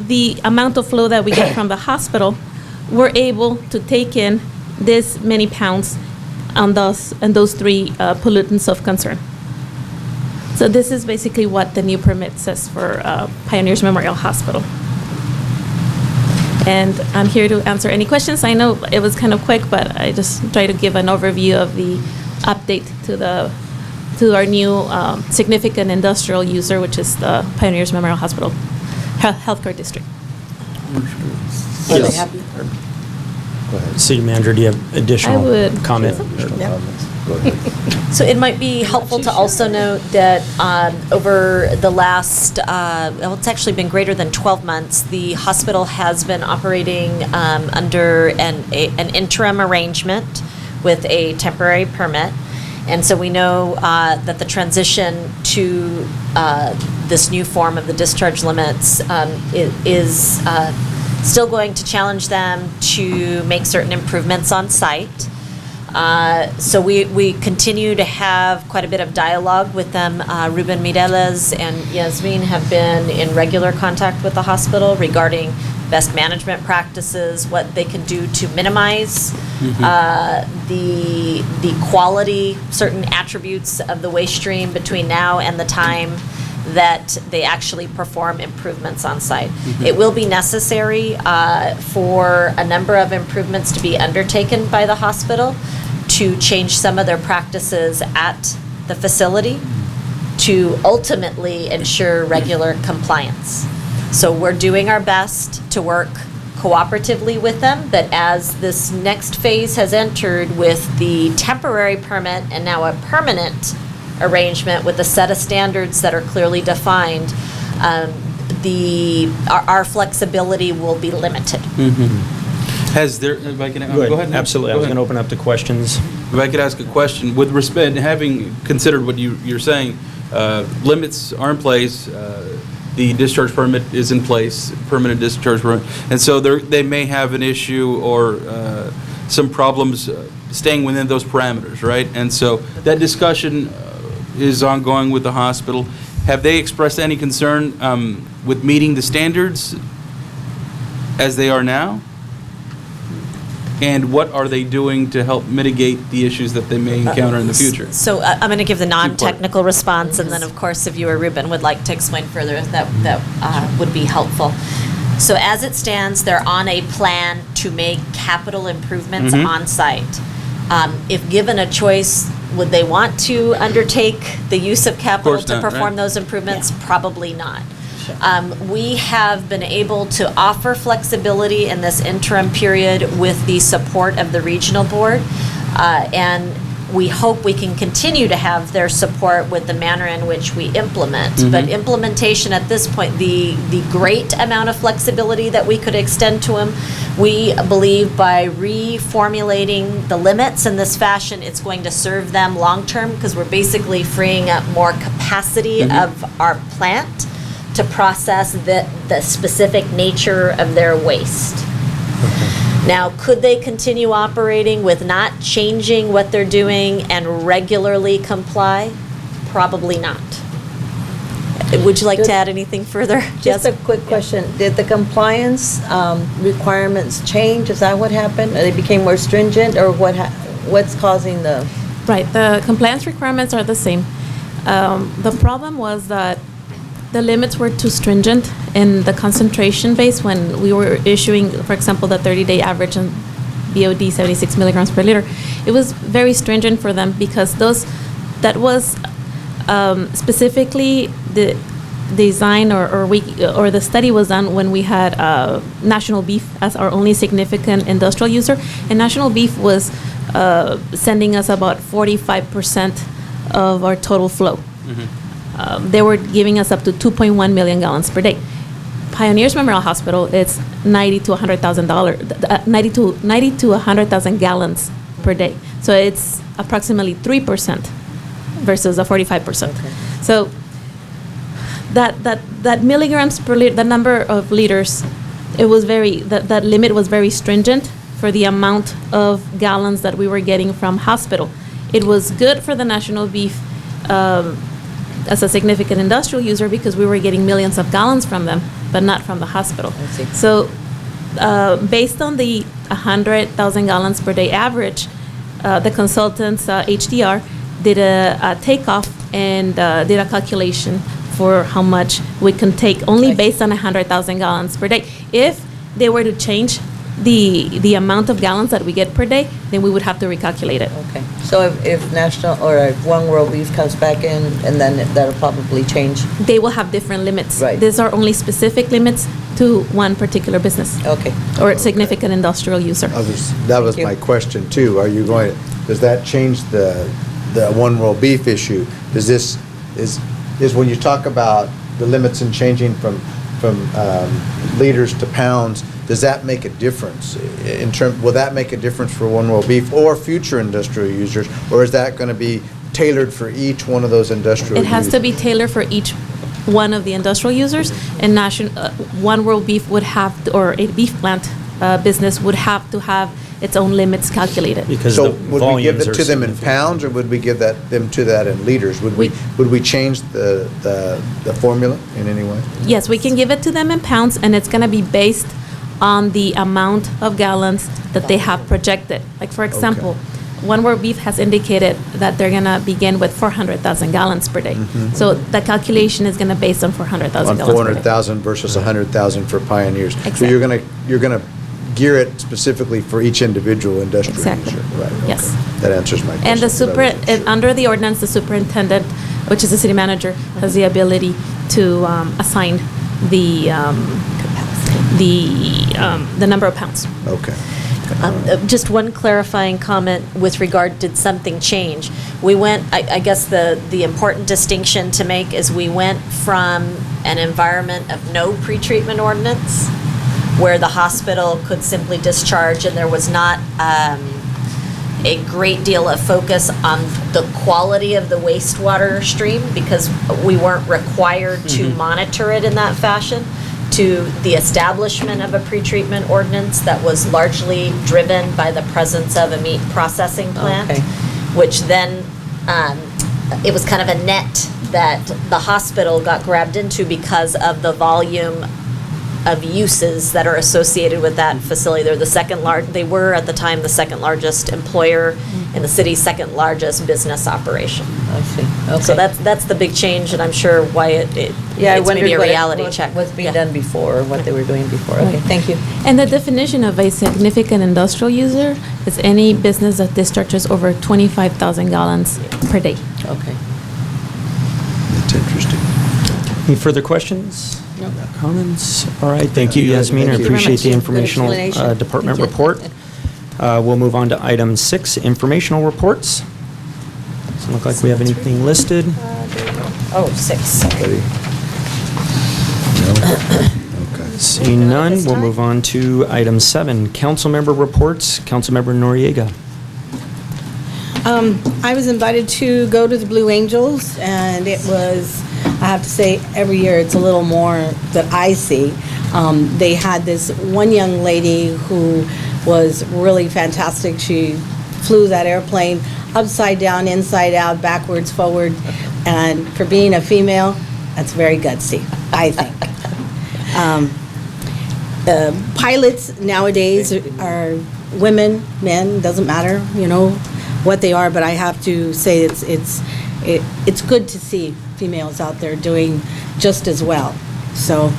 the amount of flow that we get from the hospital, we're able to take in this many pounds on those 3 pollutants of concern. So this is basically what the new permit says for Pioneers Memorial Hospital. And I'm here to answer any questions. I know it was kind of quick, but I just try to give an overview of the update to our new significant industrial user, which is the Pioneers Memorial Hospital Healthcare District. Are they happy? City Manager, do you have additional comment? So it might be helpful to also note that over the last, well, it's actually been greater than 12 months, the hospital has been operating under an interim arrangement with a temporary permit. And so we know that the transition to this new form of the discharge limits is still going to challenge them to make certain improvements on site. So we continue to have quite a bit of dialogue with them. Ruben Mireles and Yasmin have been in regular contact with the hospital regarding best management practices, what they can do to minimize the quality, certain attributes of the waste stream between now and the time that they actually perform improvements on site. It will be necessary for a number of improvements to be undertaken by the hospital to change some of their practices at the facility to ultimately ensure regular compliance. So we're doing our best to work cooperatively with them, but as this next phase has entered with the temporary permit and now a permanent arrangement with a set of standards that are clearly defined, our flexibility will be limited. Has there, if I can, Go ahead. Absolutely. I was going to open up to questions. If I could ask a question, with respect, having considered what you're saying, limits are in place, the discharge permit is in place, permanent discharge permit, and so they may have an issue or some problems staying within those parameters, right? And so that discussion is ongoing with the hospital. Have they expressed any concern with meeting the standards as they are now? And what are they doing to help mitigate the issues that they may encounter in the future? So I'm going to give the non-technical response, and then, of course, if you or Ruben would like to explain further, that would be helpful. So as it stands, they're on a plan to make capital improvements on site. If given a choice, would they want to undertake the use of capital to perform those improvements? Probably not. We have been able to offer flexibility in this interim period with the support of the regional board, and we hope we can continue to have their support with the manner in which we implement. But implementation at this point, the great amount of flexibility that we could extend to them, we believe by reformulating the limits in this fashion, it's going to serve them long-term, because we're basically freeing up more capacity of our plant to process the specific nature of their waste. Now, could they continue operating with not changing what they're doing and regularly comply? Probably not. Would you like to add anything further? Just a quick question. Did the compliance requirements change? Is that what happened? They became more stringent, or what's causing the? Right, the compliance requirements are the same. The problem was that the limits were too stringent in the concentration base when we were issuing, for example, the 30-day average on BOD 76 milligrams per liter. It was very stringent for them because that was specifically the design or the study was done when we had National Beef as our only significant industrial user, and National Beef was sending us about 45% of our total flow. They were giving us up to 2.1 million gallons per day. Pioneers Memorial Hospital, it's 90 to 100,000 gallons per day. So it's approximately 3% versus a 45%. Okay. So that milligrams per liter, the number of liters, it was that limit was very stringent for the amount of gallons that we were getting from hospital. It was good for the National Beef as a significant industrial user because we were getting millions of gallons from them, but not from the hospital. So based on the 100,000 gallons per day average, the consultants, HDR, did a takeoff and did a calculation for how much we can take only based on 100,000 gallons per day. If they were to change the amount of gallons that we get per day, then we would have to recalculate it. Okay, so if National, or if One World Beef comes back in, and then that'll probably change? They will have different limits. Right. These are only specific limits to one particular business. Okay. Or a significant industrial user. That was Thank you. my question, too. Are you going, does that change the One World Beef issue? Does this, is when you talk about the limits and changing from liters to pounds, does that make a difference? Will that make a difference for One World Beef or future industrial users? Or is that going to be tailored for each one of those industrial It users? has to be tailored for each one of the industrial users, and One World Beef would have, or a beef plant business would have to have its own limits calculated. Because So the would we give volumes it are to them in significant. pounds, or would we give them to that in liters? Would we change the formula in any way? Yes, we can give it to them in pounds, and it's going to be based on the amount of gallons that they have projected. Like, for example, One World Beef has indicated that they're going to begin with 400,000 gallons per day. So the calculation is going to be based on 400,000 On gallons per day. 400,000 versus 100,000 for Pioneers. So Exactly. you're gonna gear it specifically for each individual industrial Exactly. user, right? okay. Yes. That answers my question. And the 'cause I wasn't sure. under the ordinance, the superintendent, which is the city manager, has the ability to assign the number of pounds. Okay. Just one clarifying comment with regard, did something change? We went, I guess the important distinction to make is we went from an environment of no pretreatment ordinance, where the hospital could simply discharge, and there was not a great deal of focus on the quality of the wastewater stream, because we weren't required to monitor it in that fashion, to the establishment of a pretreatment ordinance that was largely driven by the presence of a meat processing plant, Okay. which then, it was kind of a net that the hospital got grabbed into because of the volume of uses that are associated with that facility. They're they were at the time the second largest employer in the city's second largest business operation. I see, okay. So that's the big change, and I'm sure why Yeah, I it's maybe wondered a what reality check. what's being Yeah. done before, or what they were doing before. Okay, thank you. And the definition of a significant industrial user is any business that discharges over 25,000 gallons per day. Okay. That's interesting. Any further questions? No. Comments? All right, thank you, Good. Yasmin. I Thank you. appreciate the Good informational explanation. department Thank you. report. We'll move on to item 6, informational reports. Doesn't look like we have anything listed. Oh, 6, sorry. Ready? No? Okay. Seeing none, we'll move on to item 7, council member reports. Councilmember Noriega. I was invited to go to the Blue Angels, and it was, I have to say, every year it's a little more that I see. They had this one young lady who was really fantastic. She flew that airplane upside down, inside out, backwards, forward, and for being a female, that's very gutsy, I think. Pilots nowadays are women, men, doesn't matter, what they are, but I have to say it's good to see females out there doing just as well. So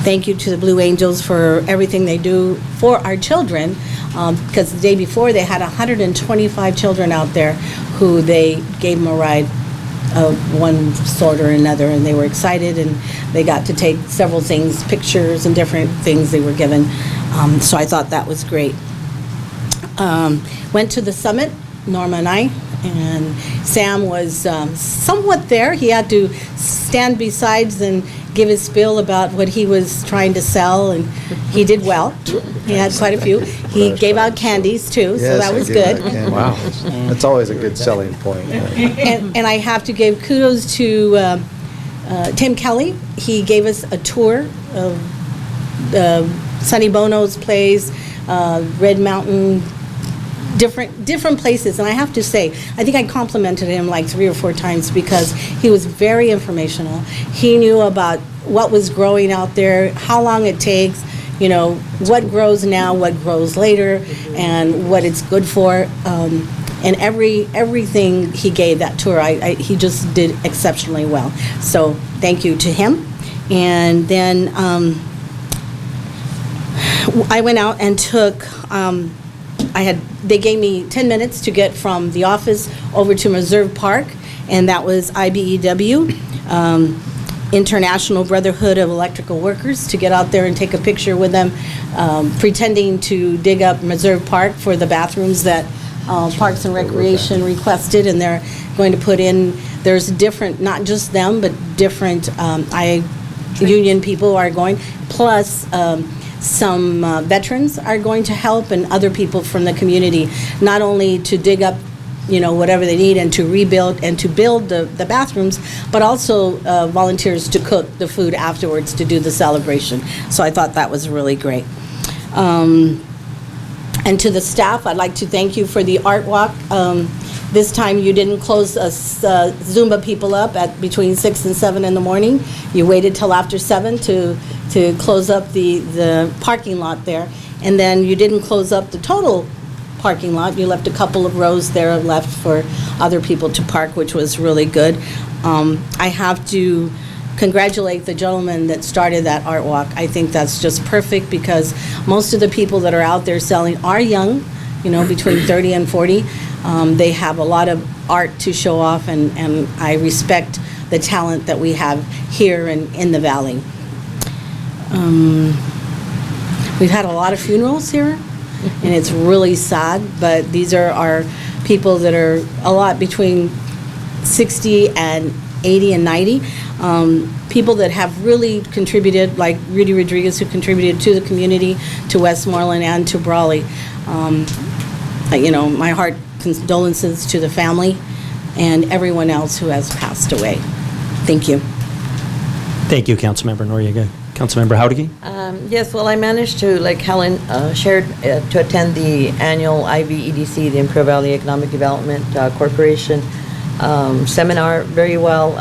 thank you to the Blue Angels for everything they do for our children, because the day before they had 125 children out there who they gave them a ride of one sort or another, and they were excited, and they got to take several things, pictures and different things they were given. So I thought that was great. Went to the summit, Norma and I, and Sam was somewhat there. He had to stand besides and give his spiel about what he was trying to sell, and he did well. He had quite a few. He gave out candies too, so Yes, that I was did good. like candy. Wow. That's always a good selling point. And I have to give kudos to Tim Kelly. He gave us a tour of Sonny Bono's place, Red Mountain, different places. And I have to say, I think I complimented him like 3 or 4 times because he was very informational. He knew about what was growing out there, how long it takes, what grows now, what grows later, and what it's good for. And everything he gave that tour, he just did exceptionally well. So thank you to him. And then I went out and took, they gave me 10 minutes to get from the office over to Reserve Park, and that was IBEW, International Brotherhood of Electrical Workers, to get out there and take a picture with them, pretending to dig up Reserve Park for the bathrooms that Parks and Recreation requested, and they're going to put in, there's different, not just them, but different union people are going, plus some veterans are going to help, and other people from the community, not only to dig up whatever they need and to rebuild and to build the bathrooms, but also volunteers to cook the food afterwards to do the celebration. So I thought that was really great. And to the staff, I'd like to thank you for the art walk. This time you didn't close us Zumba people up at between 6 and 7 in the morning. You waited till after 7 to close up the parking lot there. And then you didn't close up the total parking lot. You left a couple of rows there left for other people to park, which was really good. I have to congratulate the gentleman that started that art walk. I think that's just perfect, because most of the people that are out there selling are young, between 30 and 40. They have a lot of art to show off, and I respect the talent that we have here in the Valley. We've had a lot of funerals here, and it's really sad, but these are our people that are a lot between 60 and 80 and 90. People that have really contributed, like Rudy Rodriguez, who contributed to the community, to Westmoreland, and to Brawley. My heart condolences to the family and everyone else who has passed away. Thank you. Thank you, Councilmember Noriega. Councilmember Howdy. Yes, well, I managed to, like Helen shared, to attend the annual IBEDC, the Imperial Valley Economic Development Corporation seminar very well.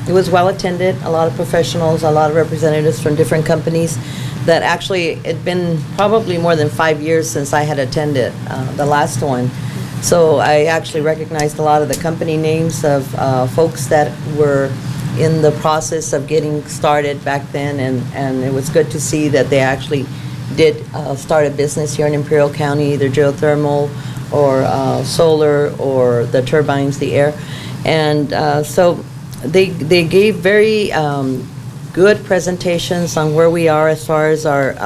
It was well attended, a lot of professionals, a lot of representatives from different companies that actually, it'd been probably more than 5 years since I had attended the last one. So I actually recognized a lot of the company names of folks that were in the process of getting started back then, and it was good to see that they actually did start a business here in Imperial County, either geothermal or solar or the turbines, the air. And so they gave very good presentations on where we are as far as our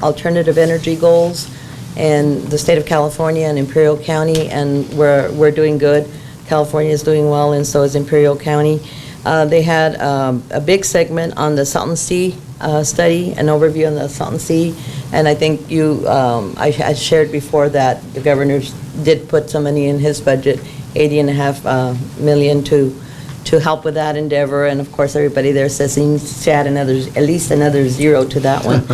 alternative energy goals in the state of California and Imperial County, and we're doing good. California is doing well, and so is Imperial County. They had a big segment on the Salton Sea study, an overview on the Salton Sea, and I think I shared before that the governor did put some money in his budget, $80.5 million to help with that endeavor, and of course everybody there says he needs to add at least another zero to that one.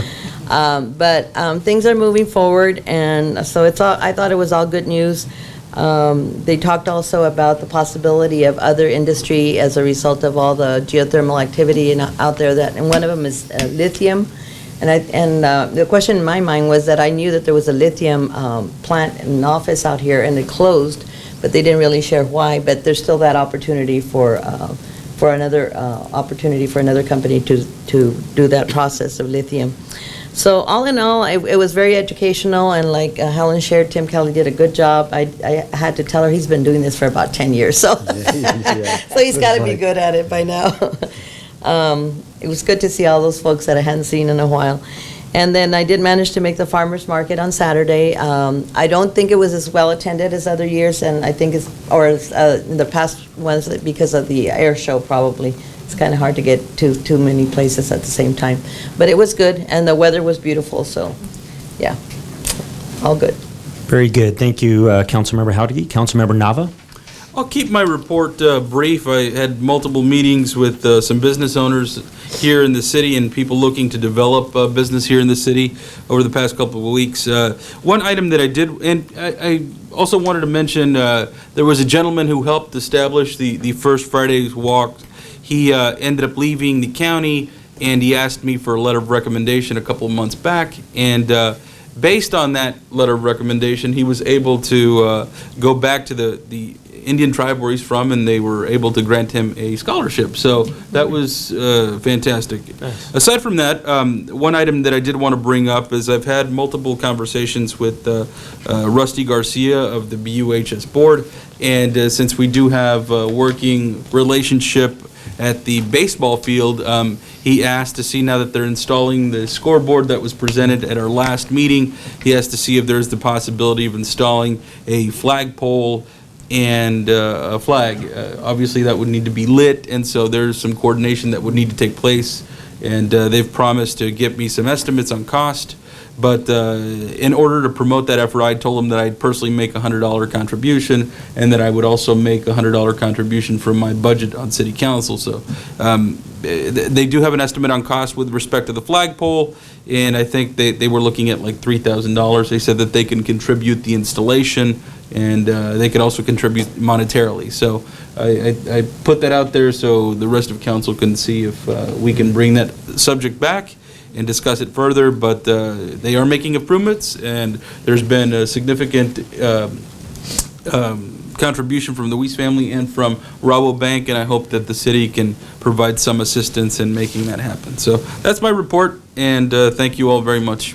But things are moving forward, and so I thought it was all good news. They talked also about the possibility of other industry as a result of all the geothermal activity out there, and one of them is lithium. And the question in my mind was that I knew that there was a lithium plant in an office out here, and it closed, but they didn't really share why. But there's still that opportunity for another company to do that process of lithium. So all in all, it was very educational, and like Helen shared, Tim Kelly did a good job. I had to tell her he's been doing this for about 10 years, so so he's got to be good at it by now. It was good to see all those folks that I hadn't seen in a while. And then I did manage to make the farmers market on Saturday. I don't think it was as well attended as other years, and I think in the past ones, because of the air show probably. It's kind of hard to get to too many places at the same time. But it was good, and the weather was beautiful, so yeah, all good. Very good. Thank you, Councilmember Howdy. Councilmember Nava. I'll keep my report brief. I had multiple meetings with some business owners here in the city and people looking to develop business here in the city over the past couple of weeks. One item that I did, and I also wanted to mention, there was a gentleman who helped establish the First Friday's Walk. He ended up leaving the county, and he asked me for a letter of recommendation a couple of months back, and based on that letter of recommendation, he was able to go back to the Indian tribe where he's from, and they were able to grant him a scholarship. So that was fantastic. Aside from that, one item that I did want to bring up is I've had multiple conversations with Rusty Garcia of the BUHS board, and since we do have a working relationship at the baseball field, he asked to see, now that they're installing the scoreboard that was presented at our last meeting, he has to see if there's the possibility of installing a flagpole and a flag. Obviously, that would need to be lit, and so there's some coordination that would need to take place, and they've promised to get me some estimates on cost. But in order to promote that effort, I told them that I'd personally make a $100 contribution, and that I would also make a $100 contribution from my budget on city council. So they do have an estimate on cost with respect to the flagpole, and I think they were looking at like $3,000. They said that they can contribute the installation, and they could also contribute monetarily. So I put that out there so the rest of council can see if we can bring that subject back and discuss it further, but they are making improvements, and there's been a significant contribution from the Weiss family and from Rabobank, and I hope that the city can provide some assistance in making that happen. So that's my report, and thank you all very much.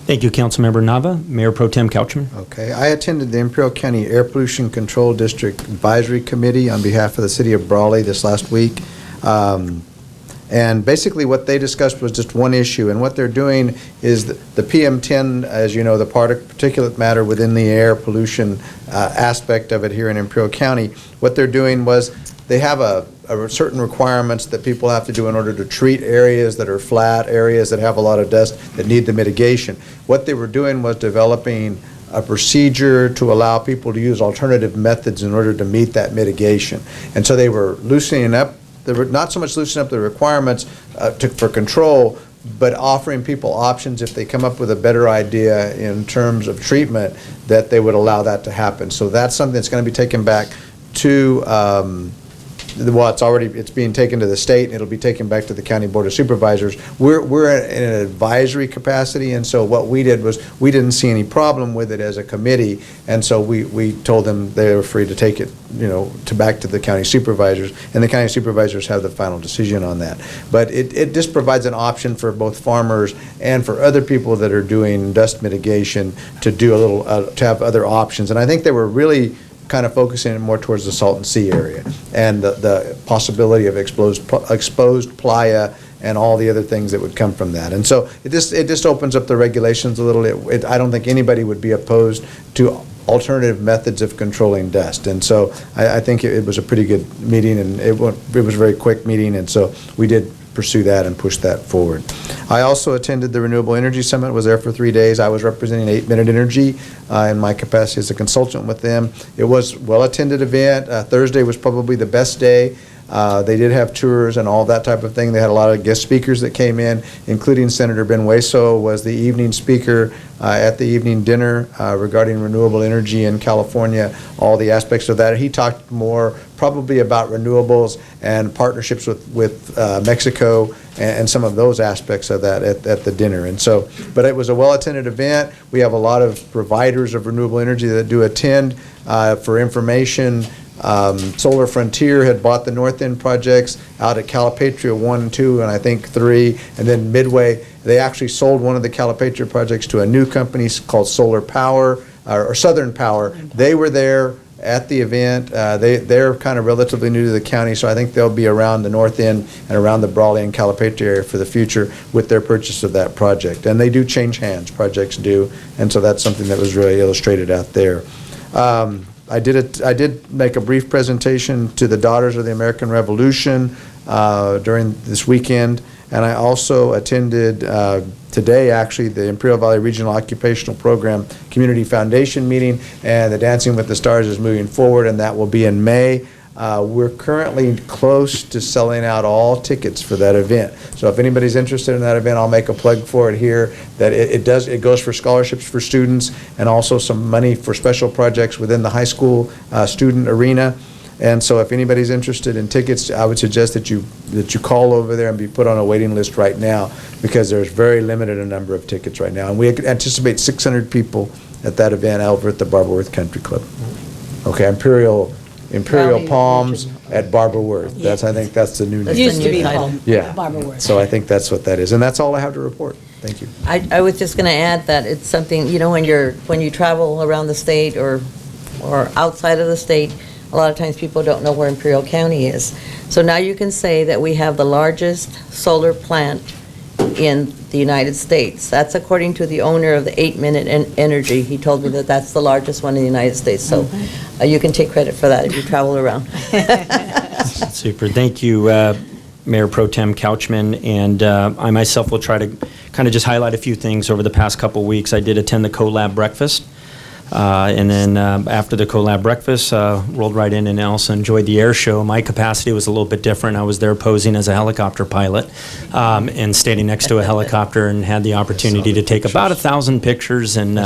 Thank you, Councilmember Nava. Mayor Pro Tem Couchman. Okay, I attended the Imperial County Air Pollution Control District Advisory Committee on behalf of the city of Brawley this last week. And basically what they discussed was just one issue, and what they're doing is the PM10, as you know, the particulate matter within the air pollution aspect of it here in Imperial County. What they're doing was they have a certain requirements that people have to do in order to treat areas that are flat, areas that have a lot of dust that need the mitigation. What they were doing was developing a procedure to allow people to use alternative methods in order to meet that mitigation. And so they were loosening up, they were not so much loosening up the requirements for control, but offering people options if they come up with a better idea in terms of treatment, that they would allow that to happen. So that's something that's going to be taken back to well, it's being taken to the state, and it'll be taken back to the County Board of Supervisors. We're in an advisory capacity, and so what we did was we didn't see any problem with it as a committee, and so we told them they were free to take it, back to the county supervisors, and the county supervisors have the final decision on that. But it just provides an option for both farmers and for other people that are doing dust mitigation to do a little to have other options. And I think they were really kind of focusing more towards the Salton Sea area and the possibility of exposed playa and all the other things that would come from that. And so it just opens up the regulations a little. I don't think anybody would be opposed to alternative methods of controlling dust. And so I think it was a pretty good meeting, and it was a very quick meeting, and so we did pursue that and push that forward. I also attended the Renewable Energy Summit, was there for 3 days. I was representing 8 Minute Energy in my capacity as a consultant with them. It was a well-attended event. Thursday was probably the best day. They did have tours and all that type of thing. They had a lot of guest speakers that came in, including Senator Ben Hueso was the evening speaker at the evening dinner regarding renewable energy in California, all the aspects of that. He talked more probably about renewables and partnerships with Mexico and some of those aspects of that at the dinner. And so, but it was a well-attended event. We have a lot of providers of renewable energy that do attend for information. Solar Frontier had bought the North End projects out at Calipatria 1, 2, and I think 3, and then Midway. They actually sold one of the Calipatria projects to a new company called Solar Power, or Southern Power. They were there at the event. They're kind of relatively new to the county, so I think they'll be around the North End and around the Brawley and Calipatria area for the future with their purchase of that project. And they do change hands, projects do, and so that's something that was really illustrated out there. I did make a brief presentation to the Daughters of the American Revolution during this weekend, and I also attended today, actually, the Imperial Valley Regional Occupational Program Community Foundation meeting, and the Dancing with the Stars is moving forward, and that will be in May. We're currently close to selling out all tickets for that event. So if anybody's interested in that event, I'll make a plug for it here, that it goes for scholarships for students and also some money for special projects within the high school student arena. And so if anybody's interested in tickets, I would suggest that you call over there and be put on a waiting list right now, because there's very limited a number of tickets right now. And we anticipate 600 people at that event over at the Barberworth Country Club. Okay, Imperial Imperial Brawley Palms Regional. at Barbara Worth. I think that's the new That's name. the Used to new be title. called Yeah. Barbara Worth. So I think that's what that is. And that's all I have to report. Thank you. I was just going to add that it's something, when you travel around the state or outside of the state, a lot of times people don't know where Imperial County is. So now you can say that we have the largest solar plant in the United States. That's according to the owner of the 8 Minute Energy. He told me that that's the largest one in the United States. So you can take credit for that if you travel around. Super. Thank you, Mayor Pro Tem Couchman. And I myself will try to kind of just highlight a few things over the past couple weeks. I did attend the CoLab breakfast. And then after the CoLab breakfast, rolled right in and also enjoyed the air show. My capacity was a little bit different. I was there posing as a helicopter pilot and standing next to a helicopter and had the opportunity to take about 1,000 pictures and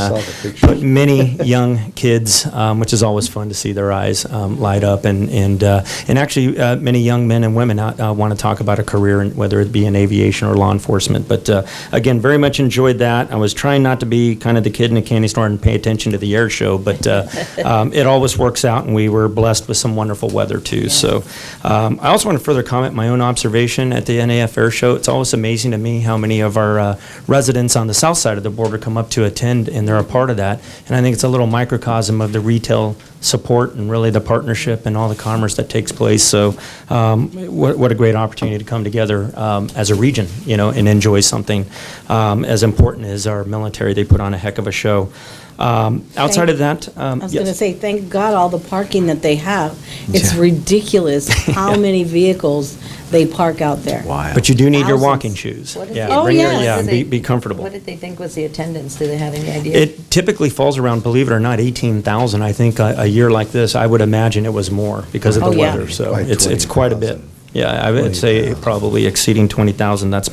put many young kids, which is always fun to see their eyes light up. And actually, many young men and women want to talk about a career, whether it be in aviation or law enforcement. But again, very much enjoyed that. I was trying not to be kind of the kid in a candy store and pay attention to the air show, but it always works out, and we were blessed with some wonderful weather too. Yeah. So I also want to further comment my own observation at the NAF Air Show. It's always amazing to me how many of our residents on the south side of the border come up to attend, and they're a part of that. And I think it's a little microcosm of the retail support and really the partnership and all the commerce that takes place. So what a great opportunity to come together as a region, and enjoy something as important as our military. They put on a heck of a show. Outside of that, I was yes. going to say, thank God all the parking that they have. It's ridiculous how many vehicles they park out there. But you do need your Thousands. walking shoes. What is Yeah, the- bring your- yes. be comfortable. What did they think was the attendance? Do they have any idea? It typically falls around, believe it or not, 18,000. I think a year like this, I would imagine it was more because of the Oh, yeah. weather. So Like it's quite a bit. 20,000. Yeah, I would say probably exceeding 20,000. That's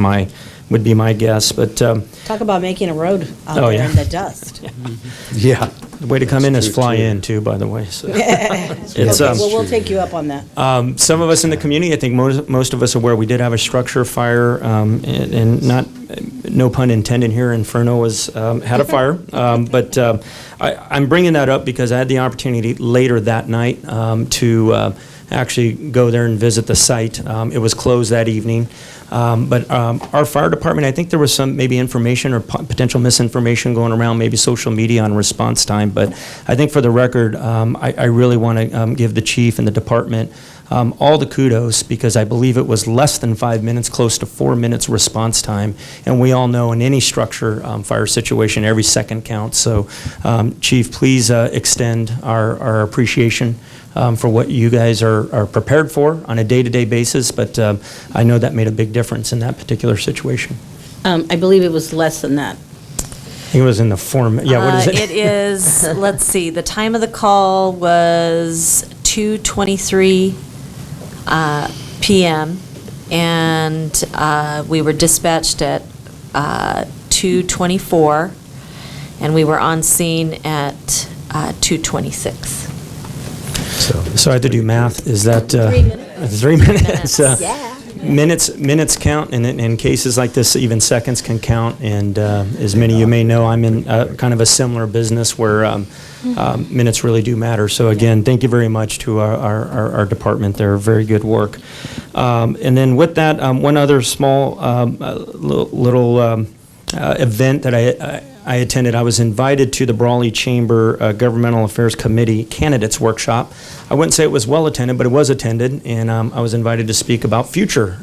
would be my guess. But Talk about making a road out Oh, there yeah. in the dust. Yeah. the way to come in is true, fly too. in too, by the way. So. Okay, well, we'll take you up on that. Some of us in the community, I think most of us are aware, we did have a structure fire, and not, no pun intended here, Inferno had a fire. But I'm bringing that up because I had the opportunity later that night to actually go there and visit the site. It was closed that evening. But our fire department, I think there was some maybe information or potential misinformation going around, maybe social media on response time. But I think for the record, I really want to give the chief and the department all the kudos, because I believe it was less than 5 minutes, close to 4 minutes response time. And we all know in any structure fire situation, every second counts. So, Chief, please extend our appreciation for what you guys are prepared for on a day-to-day basis, but I know that made a big difference in that particular situation. I believe it was less than that. He was in the form, yeah, what is it? It is, let's see, the time of the call was 2:23 p.m., and we were dispatched at 2:24, and we were on scene at 2:26. So I have to do math, is that? 3 minutes. 3 minutes. Yeah. Minutes count, and in cases like this, even seconds can count. And as many of you may know, I'm in kind of a similar business where minutes really do matter. So again, thank you very much to our department there. Very good work. And then with that, one other small little event that I attended. I was invited to the Brawley Chamber Governmental Affairs Committee Candidates Workshop. I wouldn't say it was well attended, but it was attended, and I was invited to speak about future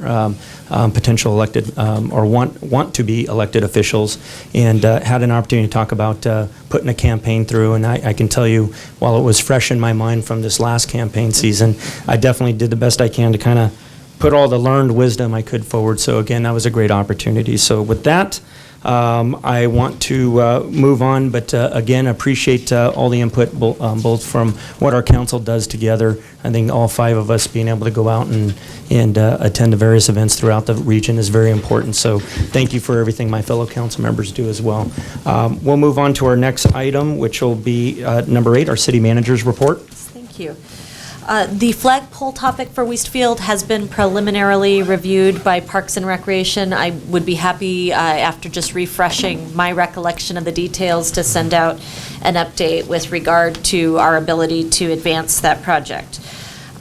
potential elected or want to be elected officials, and had an opportunity to talk about putting a campaign through. And I can tell you, while it was fresh in my mind from this last campaign season, I definitely did the best I can to kind of put all the learned wisdom I could forward. So again, that was a great opportunity. So with that, I want to move on, but again, appreciate all the input, both from what our council does together. I think all 5 of us being able to go out and attend the various events throughout the region is very important. So thank you for everything my fellow council members do as well. We'll move on to our next item, which will be number 8, our city manager's report. Thank you. The flagpole topic for Westfield has been preliminarily reviewed by Parks and Recreation. I would be happy, after just refreshing my recollection of the details, to send out an update with regard to our ability to advance that project.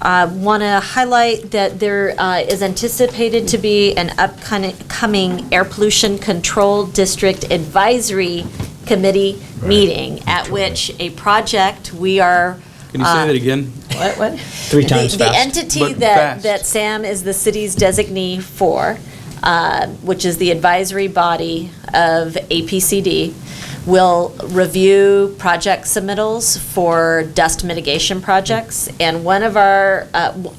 Want to highlight that there is anticipated to be an upcoming Air Pollution Control District Advisory Committee meeting at which a project we are. Can you say that again? What? 3 times The fast. entity But that fast. Sam is the city's designee for, which is the advisory body of APCD, will review project submittals for dust mitigation projects. And one of our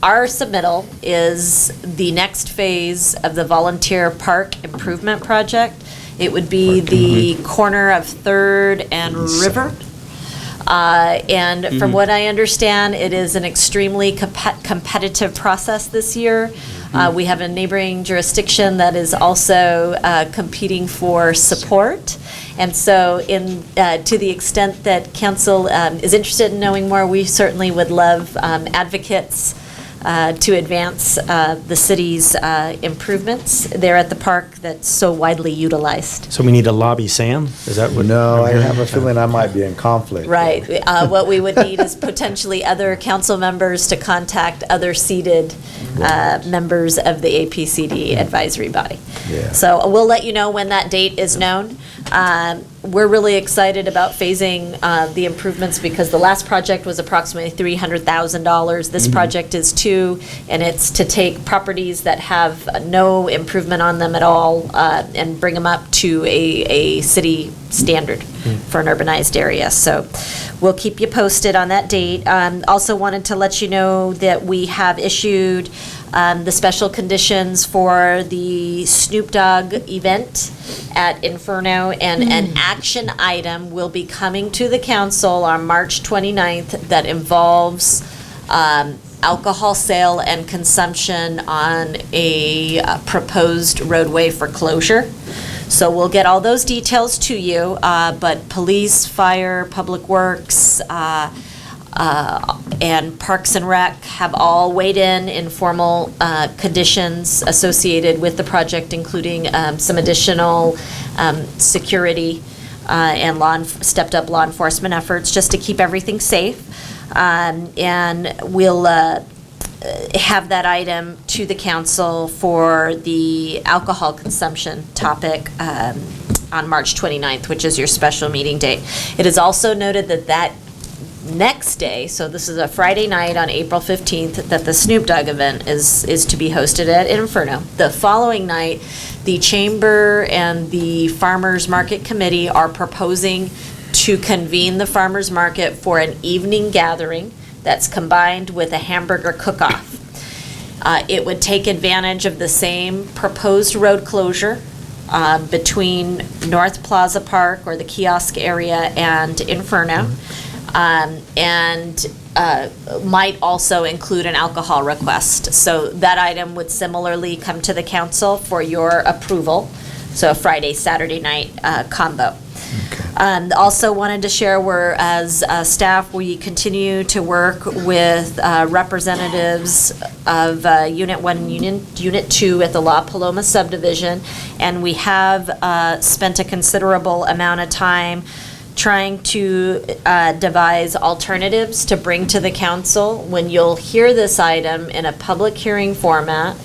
submittal is the next phase of the Volunteer Park Improvement Project. It would be the corner of 3rd and River. And from what I understand, it is an extremely competitive process this year. We have a neighboring jurisdiction that is also competing for support. And so to the extent that council is interested in knowing more, we certainly would love advocates to advance the city's improvements there at the park that's so widely utilized. So we need to lobby Sam? Is that what? No, I'm I hearing? have a feeling I might be in conflict. Right. What we would need is potentially other council members to contact other seated members of the APCD advisory body. Yeah. So we'll let you know when that date is known. We're really excited about phasing the improvements because the last project was approximately $300,000. This project is $2, and it's to take properties that have no improvement on them at all and bring them up to a city standard for an urbanized area. So we'll keep you posted on that date. Also wanted to let you know that we have issued the special conditions for the Snoop Dogg event at Inferno, and an action item will be coming to the council on March 29th that involves alcohol sale and consumption on a proposed roadway for closure. So we'll get all those details to you, but police, fire, public works, and Parks and Rec have all weighed in formal conditions associated with the project, including some additional security and stepped up law enforcement efforts just to keep everything safe. And we'll have that item to the council for the alcohol consumption topic on March 29th, which is your special meeting date. It is also noted that next day, so this is a Friday night on April 15th, that the Snoop Dogg event is to be hosted at Inferno. The following night, the Chamber and the Farmers Market Committee are proposing to convene the farmers market for an evening gathering that's combined with a hamburger cook-off. It would take advantage of the same proposed road closure between North Plaza Park or the kiosk area and Inferno. And might also include an alcohol request. So that item would similarly come to the council for your approval. So a Friday, Saturday night combo. Also wanted to share, as staff, we continue to work with representatives of Unit 1 and Unit 2 at the La Paloma subdivision, and we have spent a considerable amount of time trying to devise alternatives to bring to the council when you'll hear this item in a public hearing format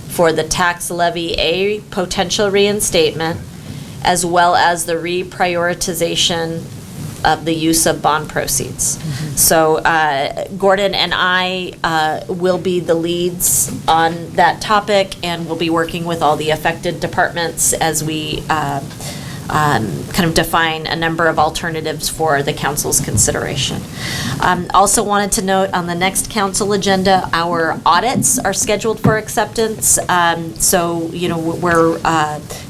for the tax levy A potential reinstatement, as well as the reprioritization of the use of bond proceeds. So Gordon and I will be the leads on that topic, and we'll be working with all the affected departments as we kind of define a number of alternatives for the council's consideration. Also wanted to note on the next council agenda, our audits are scheduled for acceptance. So, we're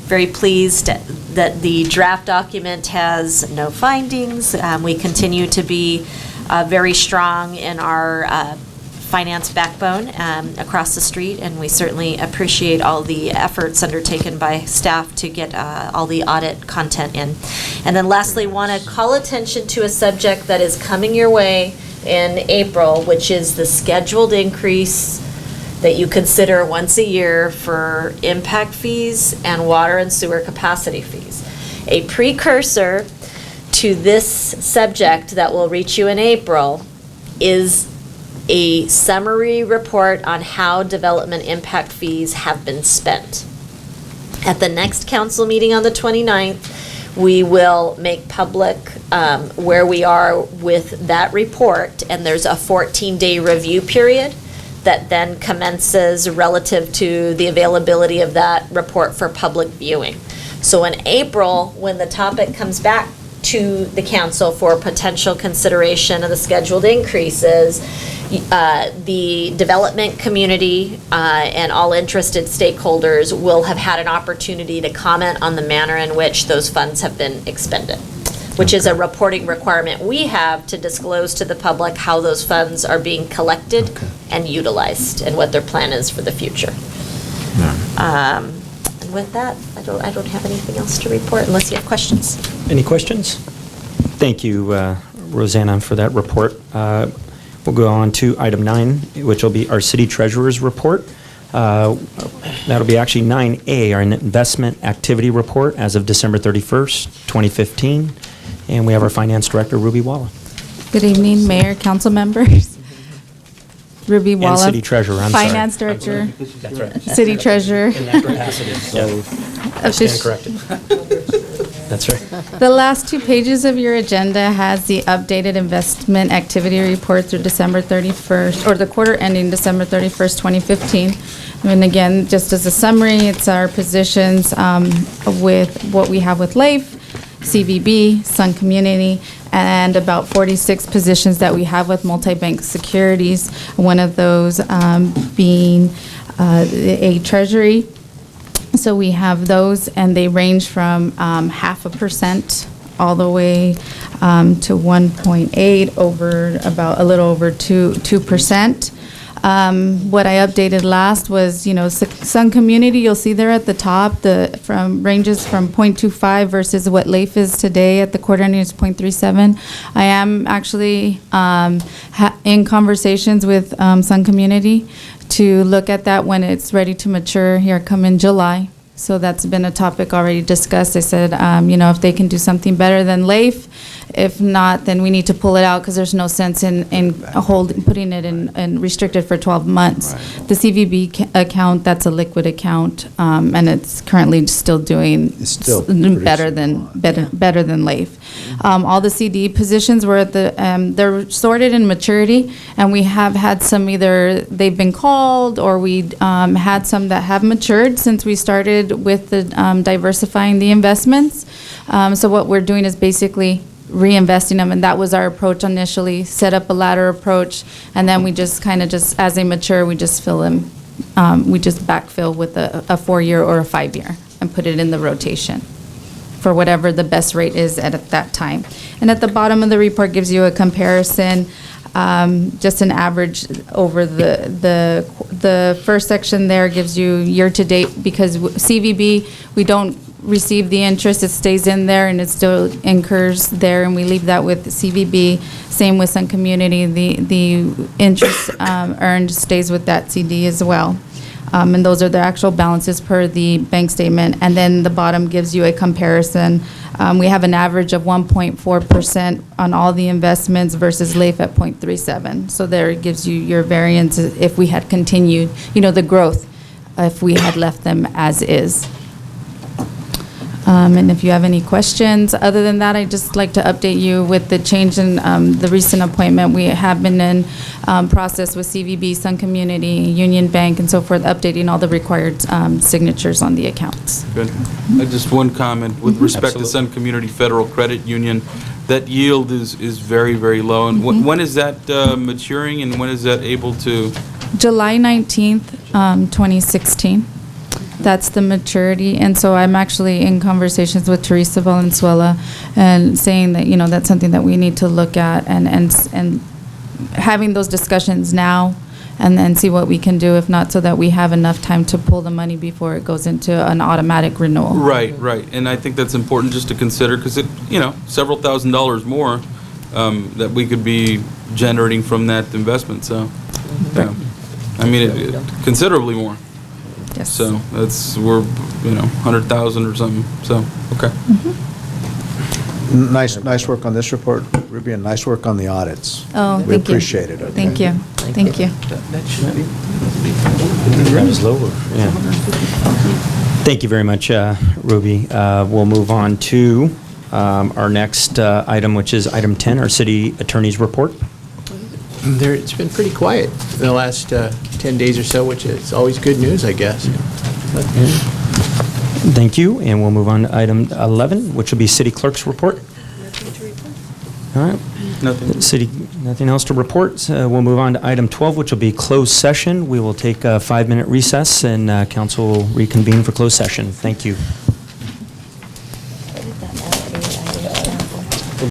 very pleased that the draft document has no findings. We continue to be very strong in our finance backbone across the street, and we certainly appreciate all the efforts undertaken by staff to get all the audit content in. And then lastly, want to call attention to a subject that is coming your way in April, which is the scheduled increase that you consider once a year for impact fees and water and sewer capacity fees. A precursor to this subject that will reach you in April is a summary report on how development impact fees have been spent. At the next council meeting on the 29th, we will make public where we are with that report, and there's a 14-day review period that then commences relative to the availability of that report for public viewing. So in April, when the topic comes back to the council for potential consideration of the scheduled increases, the development community and all interested stakeholders will have had an opportunity to comment on the manner in which those funds have been expended, which is a reporting requirement we have to disclose to the public how those funds are being collected and utilized and what their plan is for the future. And with that, I don't have anything else to report unless you have questions. Any questions? Thank you, Rosanna, for that report. We'll go on to item 9, which will be our city treasurer's report. That'll be actually 9A, our investment activity report as of December 31st, 2015. And we have our finance director, Ruby Walla. Good evening, Mayor, council members. Ruby Walla. And city treasurer, I'm sorry. Finance director. That's right. City treasurer. In that capacity, so I stand corrected. That's right. The last 2 pages of your agenda has the updated investment activity report through December 31st, or the quarter ending December 31st, 2015. And again, just as a summary, it's our positions with what we have with LAIF, CVB, Sun Community, and about 46 positions that we have with multi-bank securities, one of those being a treasury. So we have those, and they range from 0.5% all the way to 1.8 over about a little over 2%. What I updated last was, Sun Community, you'll see there at the top, ranges from 0.25 versus what LAIF is today at the quarter ending is 0.37. I am actually in conversations with Sun Community to look at that when it's ready to mature here come in July. So that's been a topic already discussed. I said, if they can do something better than LAIF, if not, then we need to pull it out because there's no sense in putting it in restricted for 12 months. Right. The CVB account, that's a liquid account, and it's currently still doing better than LAIF. All the CD positions were at they're sorted in maturity, and we have had some either they've been called or we had some that have matured since we started with the diversifying the investments. So what we're doing is basically reinvesting them, and that was our approach initially, set up a ladder approach, and then we just as they mature, we just fill them, we just backfill with a 4-year or a 5-year and put it in the rotation for whatever the best rate is at that time. And at the bottom of the report gives you a comparison, just an average over the first section there gives you year-to-date, because CVB, we don't receive the interest, it stays in there and it still incurs there, and we leave that with CVB. Same with Sun Community, the interest earned stays with that CD as well. And those are the actual balances per the bank statement. And then the bottom gives you a comparison. We have an average of 1.4% on all the investments versus LAIF at 0.37. So there it gives you your variance if we had continued, the growth, if we had left them as is. And if you have any questions, other than that, I'd just like to update you with the change in the recent appointment. We have been in process with CVB, Sun Community, Union Bank, and so forth, updating all the required signatures on the accounts. Good. Just one comment with respect to Sun Community Federal Credit Union. That yield is very, very low. And when is that maturing, and when is that able to? July 19th, 2016. That's the maturity. And so I'm actually in conversations with Teresa Valenzuela and saying that, that's something that we need to look at and having those discussions now and then see what we can do, if not, so that we have enough time to pull the money before it goes into an automatic renewal. Right. And I think that's important just to consider because it, several $1,000s more that we could be generating from that investment. So, considerably more. Yes. So we're 100,000 or something. So okay. Nice work on this report, Ruby, and nice work on the audits. Oh, we thank you. appreciate it. Okay? Thank you. Thank you. That should be. That was lower, yeah. Thank you very much, Ruby. We'll move on to our next item, which is item 10, our city attorney's report. It's been pretty quiet in the last 10 days or so, which is always good news, I guess. Thank you, and we'll move on to item 11, which will be city clerk's report. All right. Nothing. City, nothing else to report. We'll move on to item 12, which will be closed session. We will take a 5-minute recess, and council will reconvene for closed session. Thank you.